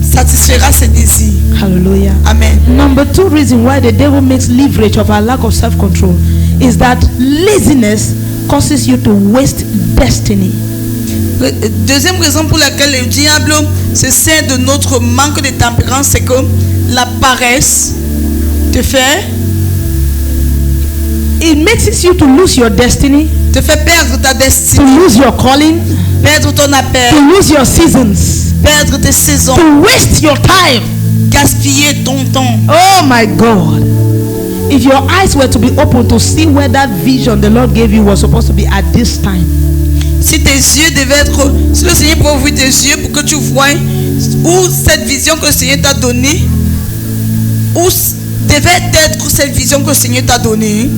satisfera ses désirs. Hallelujah. Amen. Number two reason why the devil makes leverage of our lack of self-control is that laziness causes you to waste destiny. Deuxième raison pour laquelle le diable se sert de notre manque de tempérance, c'est que la paresse te fait It makes you to lose your destiny, perdre ta to destinée, lose your calling, perdre ton to appel, lose your seasons, perdre tes saisons, to waste your time. gaspiller ton temps. Oh my God. If your eyes were to be open to see where that vision the Lord gave you was supposed to be at this time, Si tes yeux devaient être, si le Seigneur pouvait ouvrir tes yeux pour que tu vois où cette vision que le Seigneur t'a donnée, où devait être cette vision que le Seigneur t'a donnée,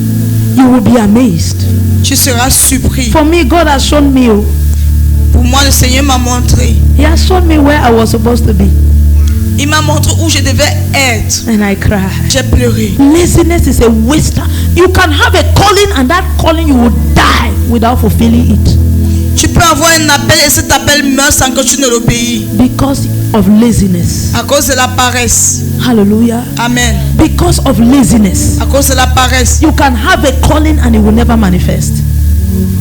you will be amazed. tu seras surpris. For me, God has shown me. Pour moi, le Seigneur m'a montré. He has shown me where I was supposed to be, Il m'a montré où je devais être. and I cried. J'ai pleuré. Laziness is a waster. You can have a calling, and that calling you will die without fulfilling it Tu peux avoir un appel et cet appel meurt sans que tu ne l'obéis. because of laziness. À cause de la paresse. Hallelujah. Amen. Because of laziness. À cause de la paresse. You can have a calling and it will never manifest.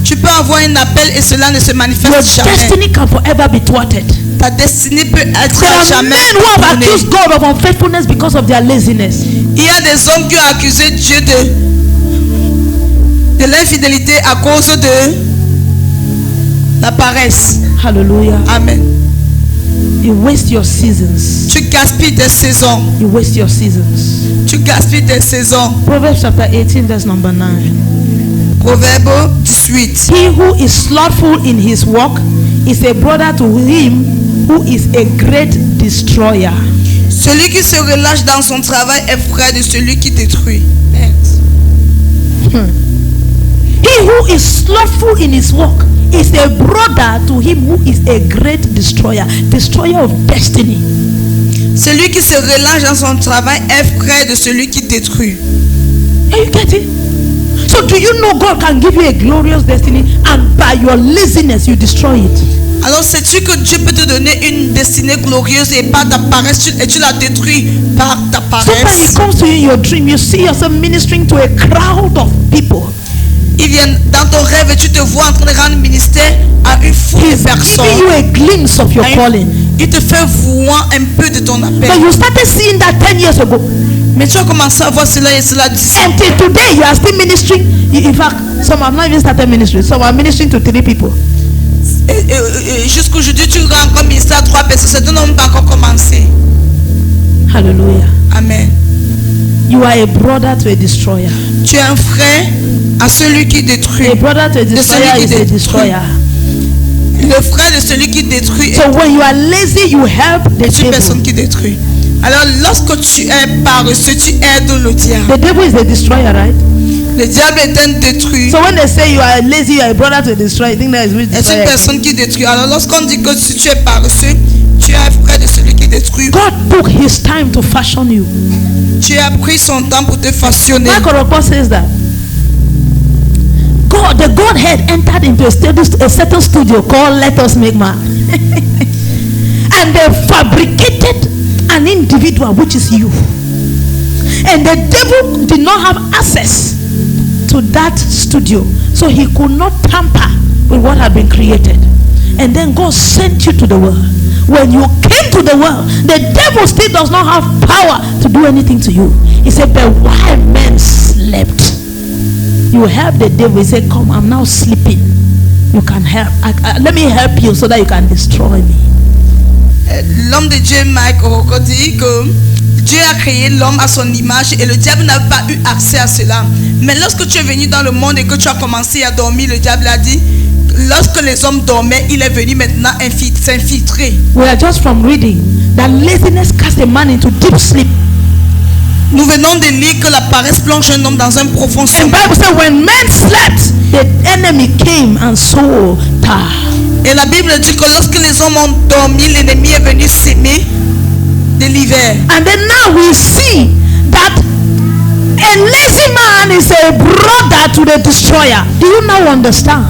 Tu peux avoir un appel et cela ne se Your manifeste jamais. destiny can forever be thwarted. Ta destinée peut être There are jamais men who have tournée. accused God of unfaithfulness because of their laziness. Il y a des hommes qui ont accusé Dieu de l'infidélité à cause de la paresse. Hallelujah. Amen. You waste your seasons. Tu gaspilles tes saisons. You waste your seasons. Tu gaspilles tes saisons. Proverbs chapter 18, verse number 9. Proverbe 18. He who is slothful in his work is a brother to him who is a great destroyer. Celui qui se relâche dans son travail est frère de celui qui détruit. He who is slothful in his work is a brother to him who is a great destroyer. Destroyer of destiny. Celui qui se relâche dans son travail est frère de celui qui détruit. Hey, you get it? So do you know God can give you a glorious destiny and by your laziness you destroy it? Alors sais-tu que Dieu peut te donner une destinée glorieuse et par ta paresse et tu la détruis par ta Sometimes paresse. it comes to you in your dream, you see yourself ministering to a crowd of people. Il vient dans ton rêve et tu te vois en train de rendre ministère à une foule de He's giving personnes. you a glimpse of your Et calling. il te fait voir un peu de ton appel. But you started seeing that 10 years ago. Mais tu as commencé à voir cela et cela 10 ans. Until today, you are still ministering. In fact, some have not even started ministry. Some are ministering to 3 people. Et jusqu'aujourd'hui, tu rends encore ministère à 3 personnes. C'est un homme pas encore commencé. Hallelujah. Amen. You are a brother to a destroyer. Tu es un frère à celui qui détruit. A brother to a destroyer celui qui is a détruit. destroyer. Le frère de celui qui détruit So when you are lazy, you help the est une devil. personne qui détruit. Alors, lorsque tu es paresseux, tu aides le diable. The devil is the destroyer, right? Le diable est un détruit. So when they say you are lazy, you are a brother to destroy, you think that is which C'est une destroyer? personne qui détruit. Alors, lorsqu'on dit que si tu es paresseux, tu es un frère de celui qui détruit. God took his time to fashion you. Tu as pris son temps pour te façonner. Mark Orokpo says that God, the Godhead entered into a certain studio called Let Us Make Man. And they fabricated an individual, which is you. And the devil did not have access to that studio, so he could not tamper with what had been created. And then God sent you to the world. When you came to the world, the devil still does not have power to do anything to you. He said, but while men slept, you help the devil. He said, come, I'm now sleeping. You can help. Let me help you so that you can destroy me. L'homme de Dieu, Mike Orokpo, dit que Dieu a créé l'homme à son image et le diable n'a pas eu accès à cela. Mais lorsque tu es venu dans le monde et que tu as commencé à dormir, le diable a dit, lorsque les hommes dormaient, il est venu maintenant s'infiltrer. We are just from reading that laziness casts a man into deep sleep. Nous venons de lire que la paresse plonge un homme dans un profond And sommeil. Bible says when men slept, the enemy came and sowed tar. Et la Bible dit que lorsque les hommes ont dormi, l'ennemi est venu s'aimer de l'hiver. And then now we see that a lazy man is a brother to the destroyer. Do you now understand?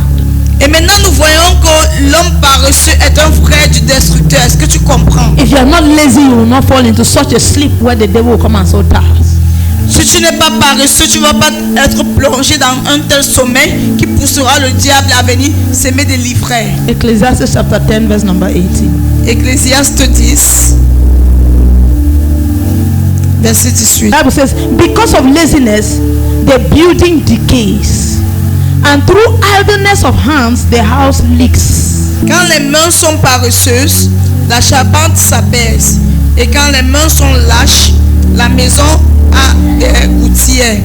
Et maintenant nous voyons que l'homme paresseux est un frère du destructeur. Est-ce que tu comprends? If you are not lazy, you will not fall into such a sleep where the devil will come and sow tar. Si tu n'es pas paresseux, tu ne vas pas être plongé dans un tel sommeil qui poussera le diable à venir s'aimer de l'ivraie. Ecclesiastes chapter 10 verse number 18. Ecclésiaste 10, verset 18. Bible says, because of laziness, the building decays, and through idleness of hands, the house leaks. Quand les mains sont paresseuses, la charpente s'abaisse. Et quand les mains sont lâches, la maison a des gouttières.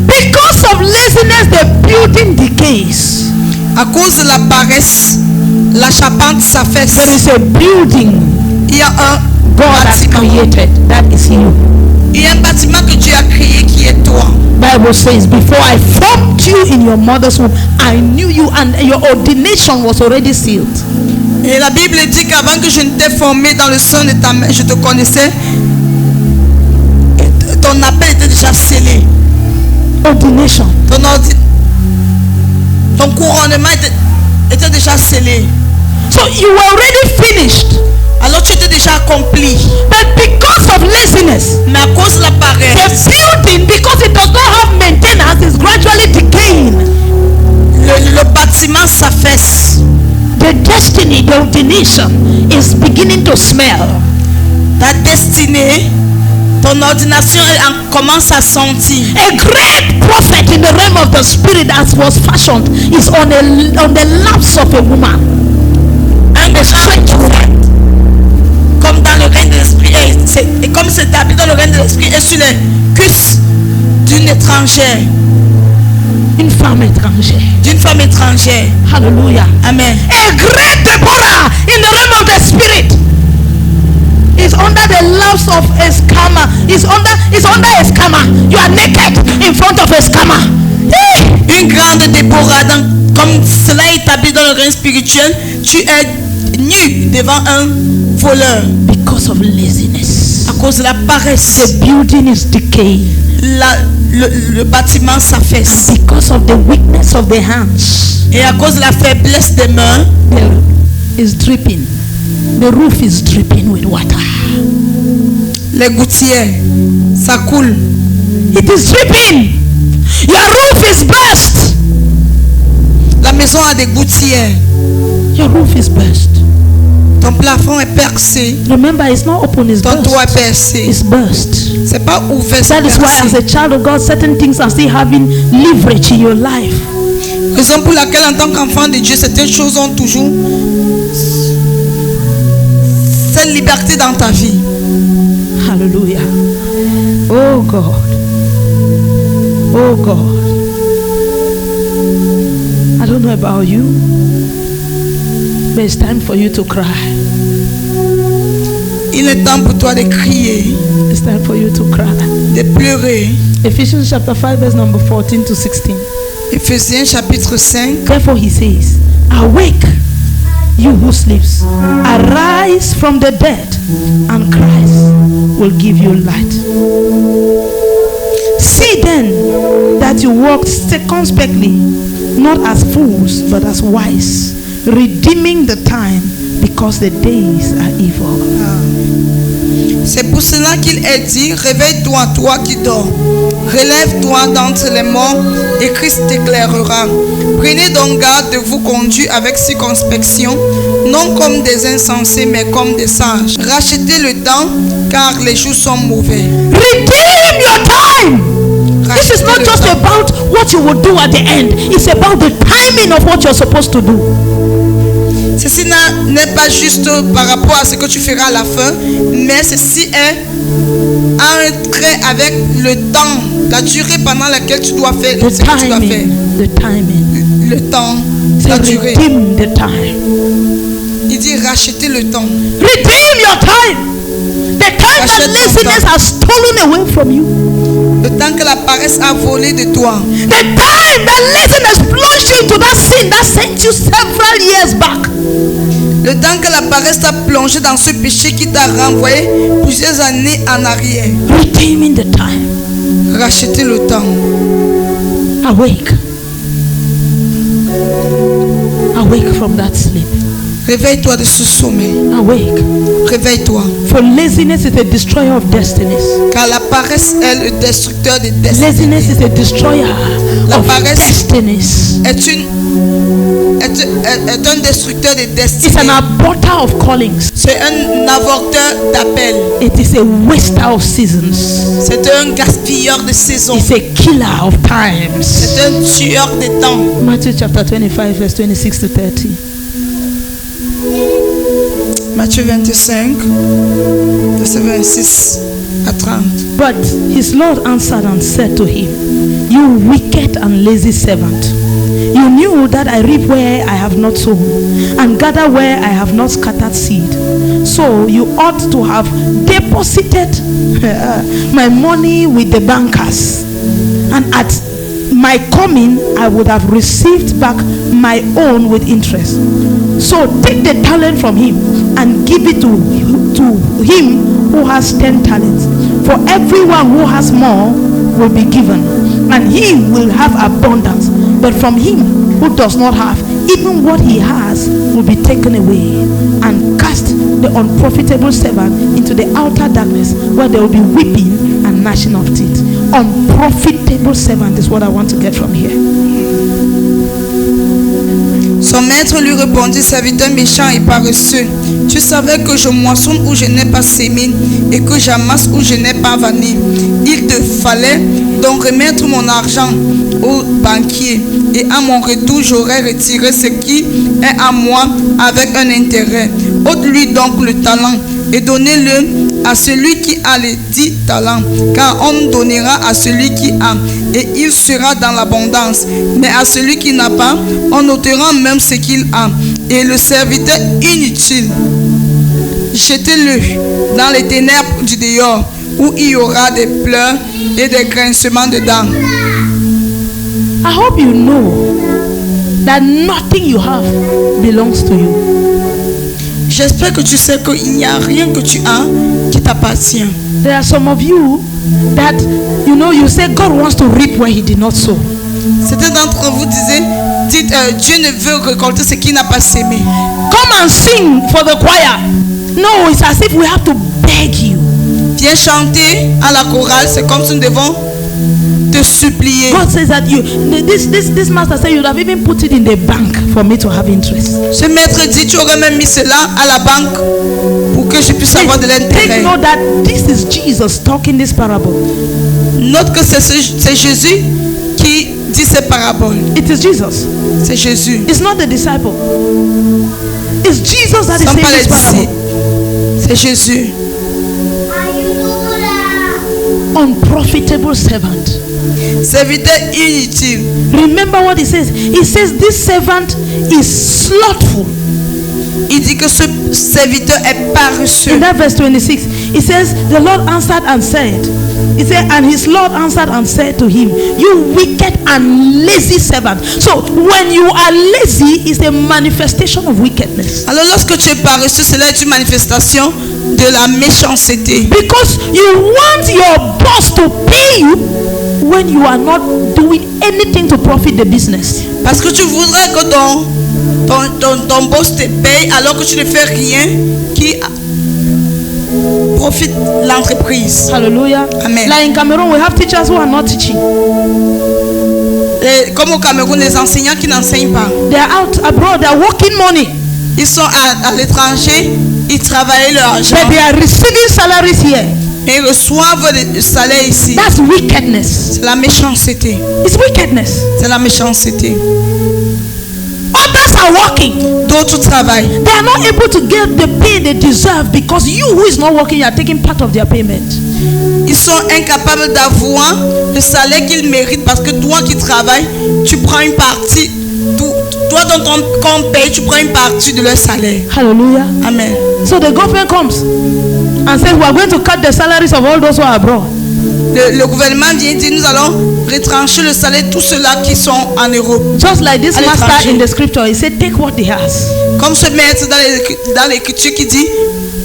Because of laziness, the building decays. À cause de la paresse, la charpente There s'affaisse. is a building Il y a un God has bâtiment. created. That is you. Il y a un bâtiment que Dieu a créé qui est toi. Bible says, before I formed you in your mother's womb, I knew you, and your ordination was already sealed. Et la Bible dit qu'avant que je ne t'ai formé dans le sein de ta mère, je te connaissais. Et ton appel était déjà scellé. Ordination. Ton couronnement était déjà scellé. So you were already finished. Alors tu étais déjà accompli. But because of laziness, Mais à cause de la the paresse, building, because it does not have maintenance, is gradually decaying. le bâtiment s'affaisse. The destiny, the ordination is beginning to smell. Ta destinée, ton ordination commence à sentir. A great prophet in the realm of the spirit as was fashioned is on the laps of a woman. Un grand prophète, comme dans le règne de l'esprit, et comme c'est établi dans le règne de l'esprit, et sur les cuisses d'une étrangère, Une femme étrangère. d'une femme étrangère. Hallelujah. Amen. A great Deborah in the realm of the spirit is under the laps of a scammer. Is under a scammer. You are naked in front of a scammer. Hey! Une grande Déborah, comme cela est établi dans le règne spirituel, tu es nu devant un voleur Because of laziness. à cause de la paresse. The building is decaying. Le bâtiment s'affaisse. Because of the weakness of the hands. Et à cause de la faiblesse des mains, Is dripping. The roof is dripping with water. les gouttières, ça coule. It is dripping. Your roof is burst. La maison a des gouttières. Your roof is burst. Ton plafond est percé. Remember, it's not open, it's Ton toit est burst. percé. It's burst. C'est pas ouvert, c'est That is why, as percé. a child of God, certain things are still having leverage in your life. Raison pour laquelle en tant qu'enfant de Dieu, certaines choses ont toujours cette liberté dans ta vie. Hallelujah. Oh God. Oh God. I don't know about you, but it's time for you to cry. Il est temps pour toi de crier, It's time for you to cry. de pleurer. Ephesians chapter 5 verse number 14 to 16. Éphésiens chapitre 5. Therefore he says, awake, you who sleeps, arise from the dead, and Christ will give you light. See then that you walk circumspectly, not as fools, but as wise, redeeming the time, because the days are evil. C'est pour cela qu'il est dit, réveille-toi, toi qui dors. Relève-toi d'entre les morts et Christ t'éclairera. Prenez donc garde de vous conduire avec circonspection, non comme des insensés, mais comme des sages. Rachetez le temps, car les jours sont mauvais. Redeem your time. This is not just about what you will do at the end. It's about the timing of what you're supposed to do. Ceci n'est pas juste par rapport à ce que tu feras à la fin, mais ceci est un trait avec le temps, la durée pendant laquelle tu dois faire The ce que tu dois faire. timing. The timing. Le temps, So la durée. redeem the time. Il dit racheter le temps. Redeem your time. The time that Rachète ton laziness temps. has stolen away from you. Le temps que la paresse a volé de toi. The time that laziness plunged you into that sin that sent you several years back. Le temps que la paresse t'a plongé dans ce péché qui t'a renvoyé plusieurs années en arrière. Redeeming the time. Racheter le temps. Awake. Awake from that sleep. Réveille-toi de ce sommeil. Awake. Réveille-toi. For laziness is a destroyer of destinies. Car la paresse est le destructeur des destinées. Laziness is a destroyer La of paresse destinies. Est un destructeur des It's destinées. an aborter of callings. C'est un avorteur d'appel. It is a waster of seasons. C'est un gaspilleur de saison. It's a killer of times. C'est un tueur de temps. Matthew chapter 25 verse 26 to 30. Matthieu 25, verset 26 à 30. But his Lord answered and said to him, you wicked and lazy servant, you knew that I reap where I have not sown, and gather where I have not scattered seed. So you ought to have deposited my money with the bankers, and at my coming I would have received back my own with interest. So take the talent from him and give it to him who has 10 talents. For everyone who has more will be given, and he will have abundance. But from him who does not have, even what he has will be taken away. And cast the unprofitable servant into the outer darkness, where there will be weeping and gnashing of teeth. Unprofitable servant is what I want to get from here. Son maître lui répondit, serviteur méchant et paresseux, tu savais que je moissonne où je n'ai pas sémé et que j'amasse où je n'ai pas vanné. Il te fallait donc remettre mon argent au banquier, et à mon retour j'aurais retiré ce qui est à moi avec un intérêt. Ôte-lui donc le talent et donnez-le à celui qui a les 10 talents, car on donnera à celui qui a, et il sera dans l'abondance. Mais à celui qui n'a pas, on ôtera même ce qu'il a. Et le serviteur inutile, jetez-le dans les ténèbres du dehors, où il y aura des pleurs et des grincements de dents. I hope you know that nothing you have belongs to you. J'espère que tu sais qu'il n'y a rien que tu as qui t'appartient. There are some of you that, you know, you say God wants to reap where he did not sow. Certains d'entre vous dites Dieu ne veut récolter ce qu'il n'a pas sémé. Come and sing for the choir. No, it's as if we have to beg you. Viens chanter à la chorale, c'est comme si nous devons te supplier. God says that this master said you'd have even put it in the bank for me to have interest. Ce maître dit, tu aurais même mis cela à la banque pour que je puisse avoir de l'intérêt. Take note that this is Jesus talking this parable. Note que c'est Jésus qui dit ces paraboles. It is Jesus. C'est Jésus. It's not the disciple. It's Jesus that is Ce sont saying pas les this parable. disciples. C'est Jésus. Unprofitable servant. Serviteur inutile. Remember what he says. He says this servant is slothful. il dit que ce serviteur est paresseux. In that verse 26, it says, the Lord answered and said, he said, and his Lord answered and said to him, you wicked and lazy servant. So when you are lazy, it's a manifestation of wickedness. Alors lorsque tu es paresseux, cela est une manifestation de la méchanceté. Because you want your boss to pay you when you are not doing anything to profit the business. Parce que tu voudrais que ton boss te paye alors que tu ne fais rien qui profite l'entreprise. Hallelujah. Amen. Like in Cameroon, we have teachers who are not teaching. Et comme au Cameroun, les enseignants qui n'enseignent pas. They are out abroad, they are working money. Ils sont à l'étranger, ils travaillent leur argent. But they are receiving salaries here. Et ils reçoivent le salaire ici. That's wickedness. C'est la méchanceté. It's wickedness. C'est la méchanceté. Others are working. D'autres travaillent. They are not able to get the pay they deserve because you who is not working, you are taking part of their payment. Ils sont incapables d'avoir le salaire qu'ils méritent parce que toi qui travailles, tu prends une partie. Toi dans ton compte paye, tu prends une partie de leur salaire. Hallelujah. Amen. So the government comes and says, we are going to cut the salaries of all those who are abroad. Le gouvernement vient dire, nous allons retrancher le salaire de tous ceux-là qui sont en Europe. Just like this À master l'étranger. in the scripture, he said, take what he has. Comme ce maître dans l'écriture qui dit,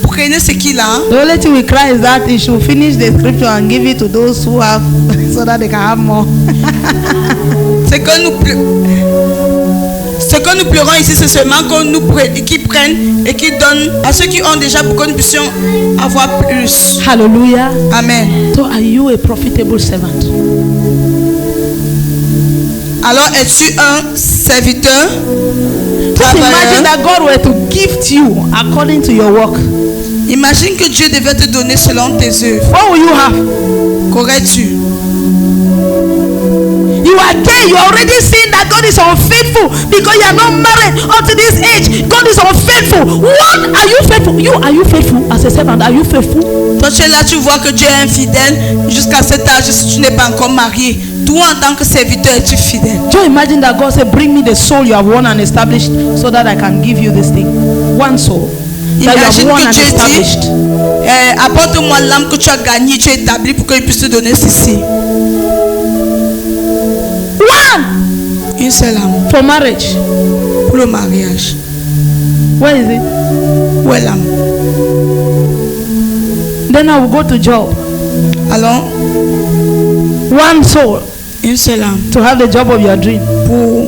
prenez ce qu'il a. The only thing we cry is that he should finish the scripture and give it to those who have, so that they can have more. Ce que nous pleurons ici, c'est seulement qu'ils prennent et qu'ils donnent à ceux qui ont déjà pour que nous puissions avoir plus. Hallelujah. Amen. So are you a profitable servant? Alors, es-tu un serviteur? Just imagine Travailleur? that God were to gift you according to your work. Imagine que Dieu devait te donner selon tes œuvres. What will you have? Qu'aurais-tu? You are there, you are already seeing that God is unfaithful because you are not married up to this age. God is unfaithful. What are you faithful? Are you faithful as a servant? Are you faithful? Toi, tu es là, tu vois que Dieu est infidèle jusqu'à cet âge si tu n'es pas encore marié. Toi, en tant que serviteur, es-tu fidèle? Do you imagine that God said, bring me the soul you have won and established so that I can give you this thing? One soul that you have Imagine won que and Dieu established. dit, apporte-moi l'âme que tu as gagnée, tu as établie pour qu'il puisse te donner ceci. One Une seule âme for marriage. pour le mariage. Where is it? Où est l'âme? Then I will go to Job. Alors, One soul une seule âme to have the job of your dream. pour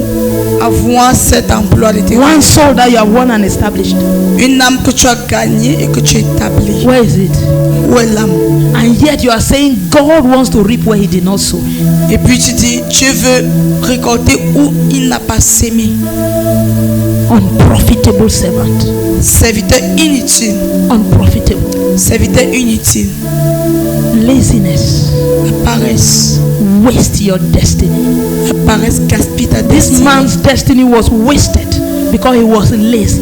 avoir cet emploi de tes rêves. One soul that you have won and established. Une âme que tu as gagnée et que tu as établie. Where is it? Où est l'âme? And yet you are saying God wants to reap where he did not sow. Et puis tu dis, Dieu veut récolter où il n'a pas sémé. Unprofitable servant. Serviteur inutile. Unprofitable. Serviteur inutile. Laziness. La paresse. Waste your destiny. La paresse gaspille ta This destinée. man's destiny was wasted because he was lazy.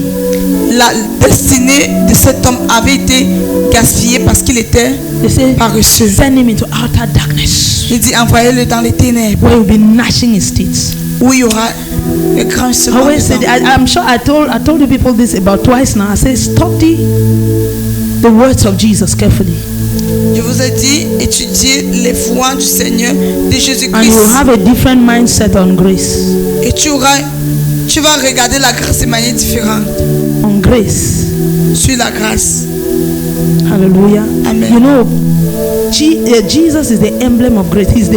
La destinée de cet homme avait été gaspillée parce qu'il était They say, paresseux. send him into outer darkness Il dit, envoyez-le dans les ténèbres where he'll be gnashing his teeth. où il y aura le grand I semence. always said, I'm sure I told you people this about twice now. I said, study the words of Jesus carefully, Je vous ai dit, étudiez les voies du Seigneur, de and you Jésus-Christ. will have a different mindset on grace. Et tu vas regarder la grâce de manière différente. On grace. Sur la grâce. Hallelujah. Amen. You know, Jesus is the emblem of grace. He's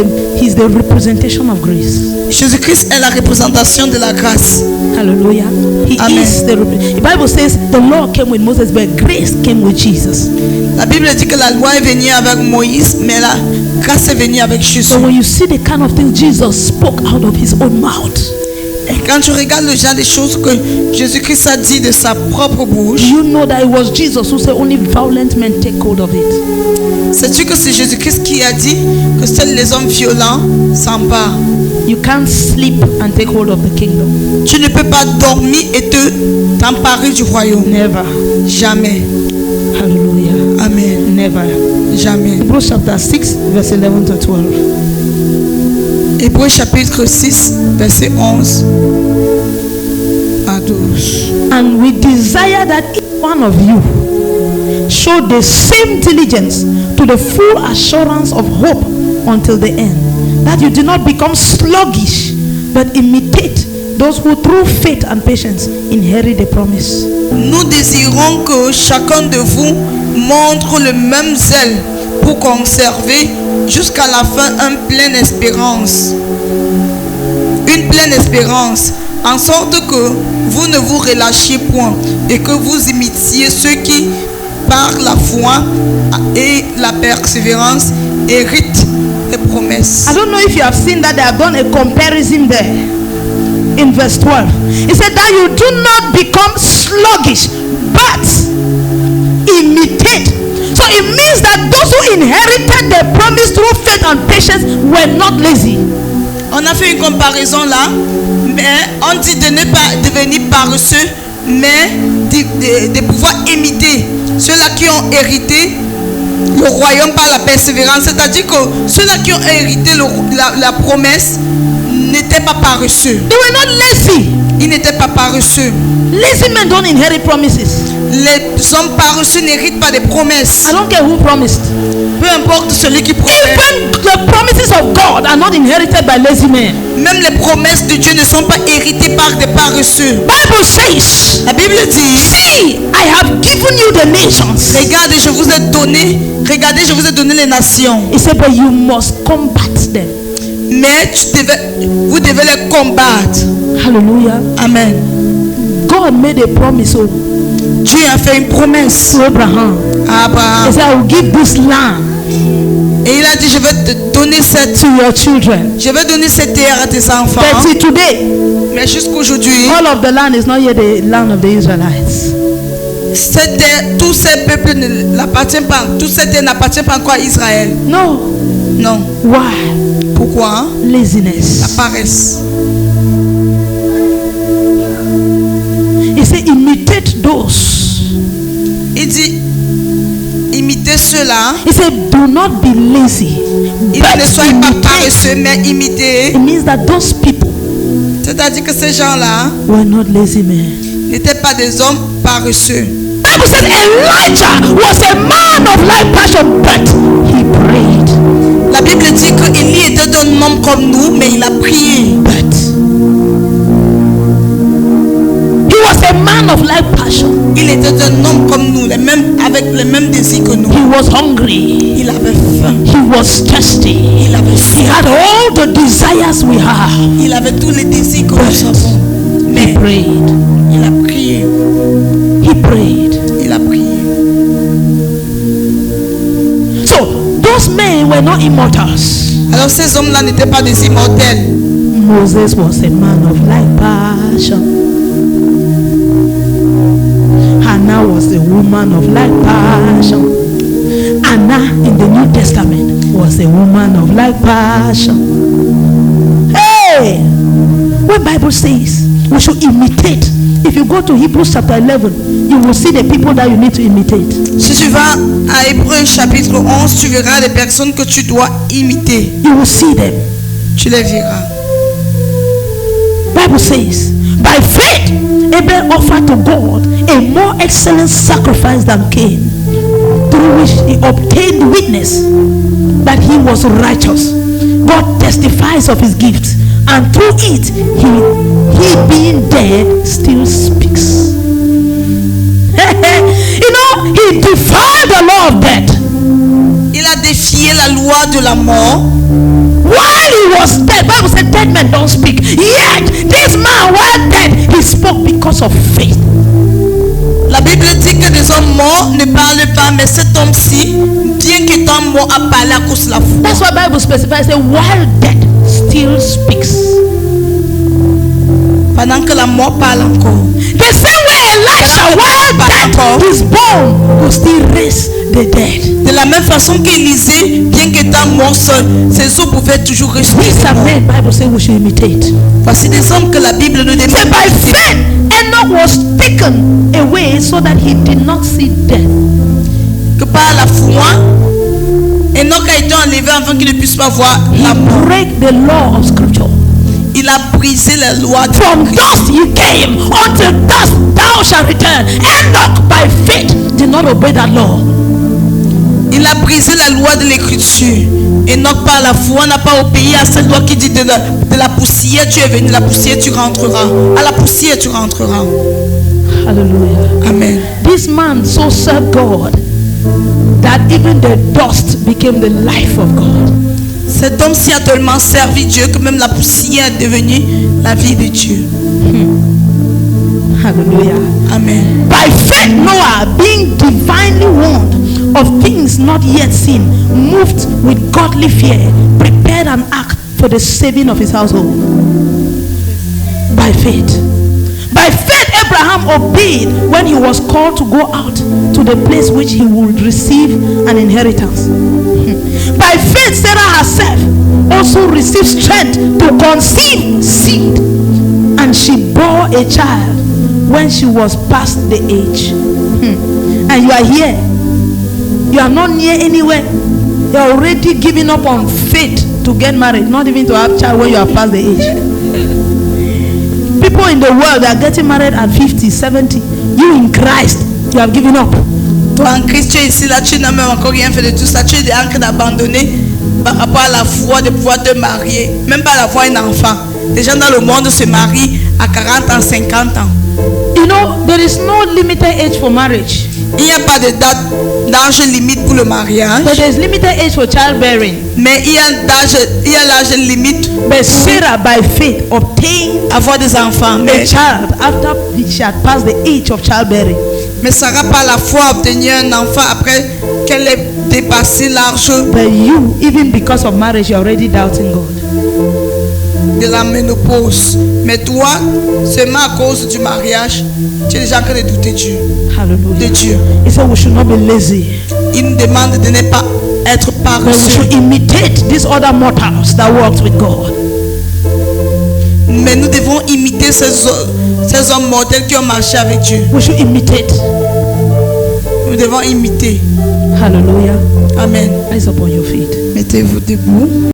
the representation of grace. Jésus-Christ est la représentation de la grâce. Hallelujah. He Amen. is the Bible says the law came with Moses, but grace came with Jesus. La Bible dit que la loi est venue avec Moïse, mais la grâce est venue avec Jésus. So when you see the kind of things Jesus spoke out of his own mouth, Et quand tu regardes le genre de choses que Jésus-Christ a dit de sa propre bouche, you know that it was Jesus who said only violent men take hold of it. sais-tu que c'est Jésus-Christ qui a dit que seuls les hommes violents s'emparent? You can't sleep and take hold of the kingdom. Tu ne peux pas dormir et t'emparer du royaume. Never. Jamais. Hallelujah. Amen. Never. Jamais. Hebrews chapter 6, verse 11 to 12. Hébreux chapitre 6, verset 11 à 12. And we desire that each one of you show the same diligence to the full assurance of hope until the end, that you do not become sluggish, but imitate those who through faith and patience inherit the promise. Nous désirons que chacun de vous montre le même zèle pour conserver jusqu'à la fin une pleine espérance, en sorte que vous ne vous relâchiez point et que vous imitiez ceux qui, par la foi et la persévérance, héritent les promesses. I don't know if you have seen that they have done a comparison there in verse 12. It said that you do not become sluggish, but imitate. So it means that those who inherited the promise through faith and patience were not lazy. On a fait une comparaison là, mais on dit de ne pas devenir paresseux, mais de pouvoir imiter ceux-là qui ont hérité le royaume par la persévérance. C'est-à-dire que ceux-là qui ont hérité la promesse n'étaient pas paresseux. They were not lazy. Ils n'étaient pas paresseux. Lazy men don't inherit promises. Les hommes paresseux n'héritent pas des promesses. I don't care who promised. Peu importe celui qui promet. Even the promises of God are not inherited by lazy men. Même les promesses de Dieu ne sont pas héritées par des paresseux. Bible says, La Bible dit, see, I have given you the nations. regardez, je vous ai donné les nations. He said, but you must combat them. Mais vous devez les combattre. Hallelujah. Amen. God made a promise to Dieu a fait une promesse Abraham. à Abraham. He said, I will give this land Et il a dit, je vais te donner to your children. cette terre à tes enfants. But see, today, Mais jusqu'aujourd'hui, all of the land is not yet the land of the Israelites. cette terre, tous ces peuples ne l'appartiennent pas. Toute cette terre n'appartient pas encore à Israël. No. Non. Why? Pourquoi? La Laziness. paresse. He said, imitate those. Il dit, imitez ceux-là. He said, do not be lazy. Il dit, ne soyez pas imitate. paresseux, mais imitez. It means that those people C'est-à-dire que ces gens-là were not lazy men. n'étaient pas des hommes paresseux. Bible said Elijah was a man of like passion, but he prayed. La Bible dit qu'Élie était un homme comme nous, mais il a prié. But he was a man of like passion. Il était un homme comme nous, avec les mêmes désirs que nous. He was hungry. Il avait faim. He was thirsty. Il avait He soif. had all the desires we have. Il avait tous les désirs que nous avons. He Mais prayed. il a prié. He prayed. Il a prié. So those men were not immortals. Alors ces hommes-là n'étaient pas des immortels. Moses was a man of like passion. Hannah was a woman of like passion. Anna in the New Testament was a woman of like passion. Hey! When Bible says we should imitate, if you go to Hebrews chapter 11, you will see the people that you need to imitate. Si tu vas à Hébreux chapitre 11, tu verras les personnes que tu dois imiter. You will see them. Tu les verras. Bible says, by faith, Abel offered to God a more excellent sacrifice than Cain, through which he obtained witness that he was righteous. God testifies of his gifts, and through it, he being dead still speaks. You know, he defied the law of death. Il a défié la loi de la mort. While he was dead, Bible said dead men don't speak. Yet this man, while dead, he spoke because of faith. La Bible dit que les hommes morts ne parlent pas, mais cet homme-ci, bien qu'étant mort, a parlé à cause de la foi. That's why Bible specifies that while dead still speaks. Pendant que la mort parle encore. The same way Elisha, while dead, his bone could still raise the dead. De la même façon qu'Élisée, bien qu'étant mort seul, ses os pouvaient toujours These respirer. are men Bible says we should imitate. Voici des hommes que la Bible nous Say demande. by faith Enoch was taken away so that he did not see death. Que par la foi, Enoch a été enlevé afin qu'il ne puisse pas voir He la mort. break the law of scripture. Il a brisé la loi de From dust you came, unto dust thou shalt return. Enoch by faith did not obey that law. Il a brisé la loi de l'écriture. Et non par la foi, n'a pas obéi à cette loi qui dit de la poussière tu es venu, la poussière tu rentreras. À la poussière tu rentreras. Hallelujah. Amen. This man so served God that even the dust became the life of God. Cet homme-ci a tellement servi Dieu que même la poussière est devenue la vie de Dieu. Hallelujah. Amen. By faith, Noah, being divinely warned of things not yet seen, moved with godly fear, prepared an ark for the saving of his household. By faith. By faith, Abraham obeyed when he was called to go out to the place which he would receive an inheritance. By faith, Sarah herself also received strength to conceive seed, and she bore a child when she was past the age. And you are here. You are not near anywhere. You are already giving up on faith to get married, not even to have child when you are past the age. People in the world are getting married at 50, 70. You in Christ, you have given up. Toi en Christ, tu es ici, là, tu n'as même encore rien fait de tout ça. Tu es en train d'abandonner par rapport à la foi de pouvoir te marier. Même pas avoir un enfant. Les gens dans le monde se marient à 40 ans, 50 ans. You know, there is no limited age for marriage. Il n'y a pas de date d'âge limite pour le mariage. But there is limited age for childbearing. Mais il y a l'âge limite But Sarah, by faith, obtained avoir des enfants. a child after she had passed the age of childbearing. Mais Sarah, par la foi, a obtenu un enfant après qu'elle ait dépassé l'âge But you, even because of marriage, you're already doubting God. de la ménopause. Mais toi, seulement à cause du mariage, tu es déjà en train de douter de Hallelujah. Dieu. He said we should not be lazy, Il nous demande de ne pas être but we paresseux. should imitate these other mortals that worked with God. Mais nous devons imiter ces hommes mortels qui ont marché avec Dieu. We should imitate. Nous devons imiter. Hallelujah. Amen. Rise up on your feet. Mettez-vous debout.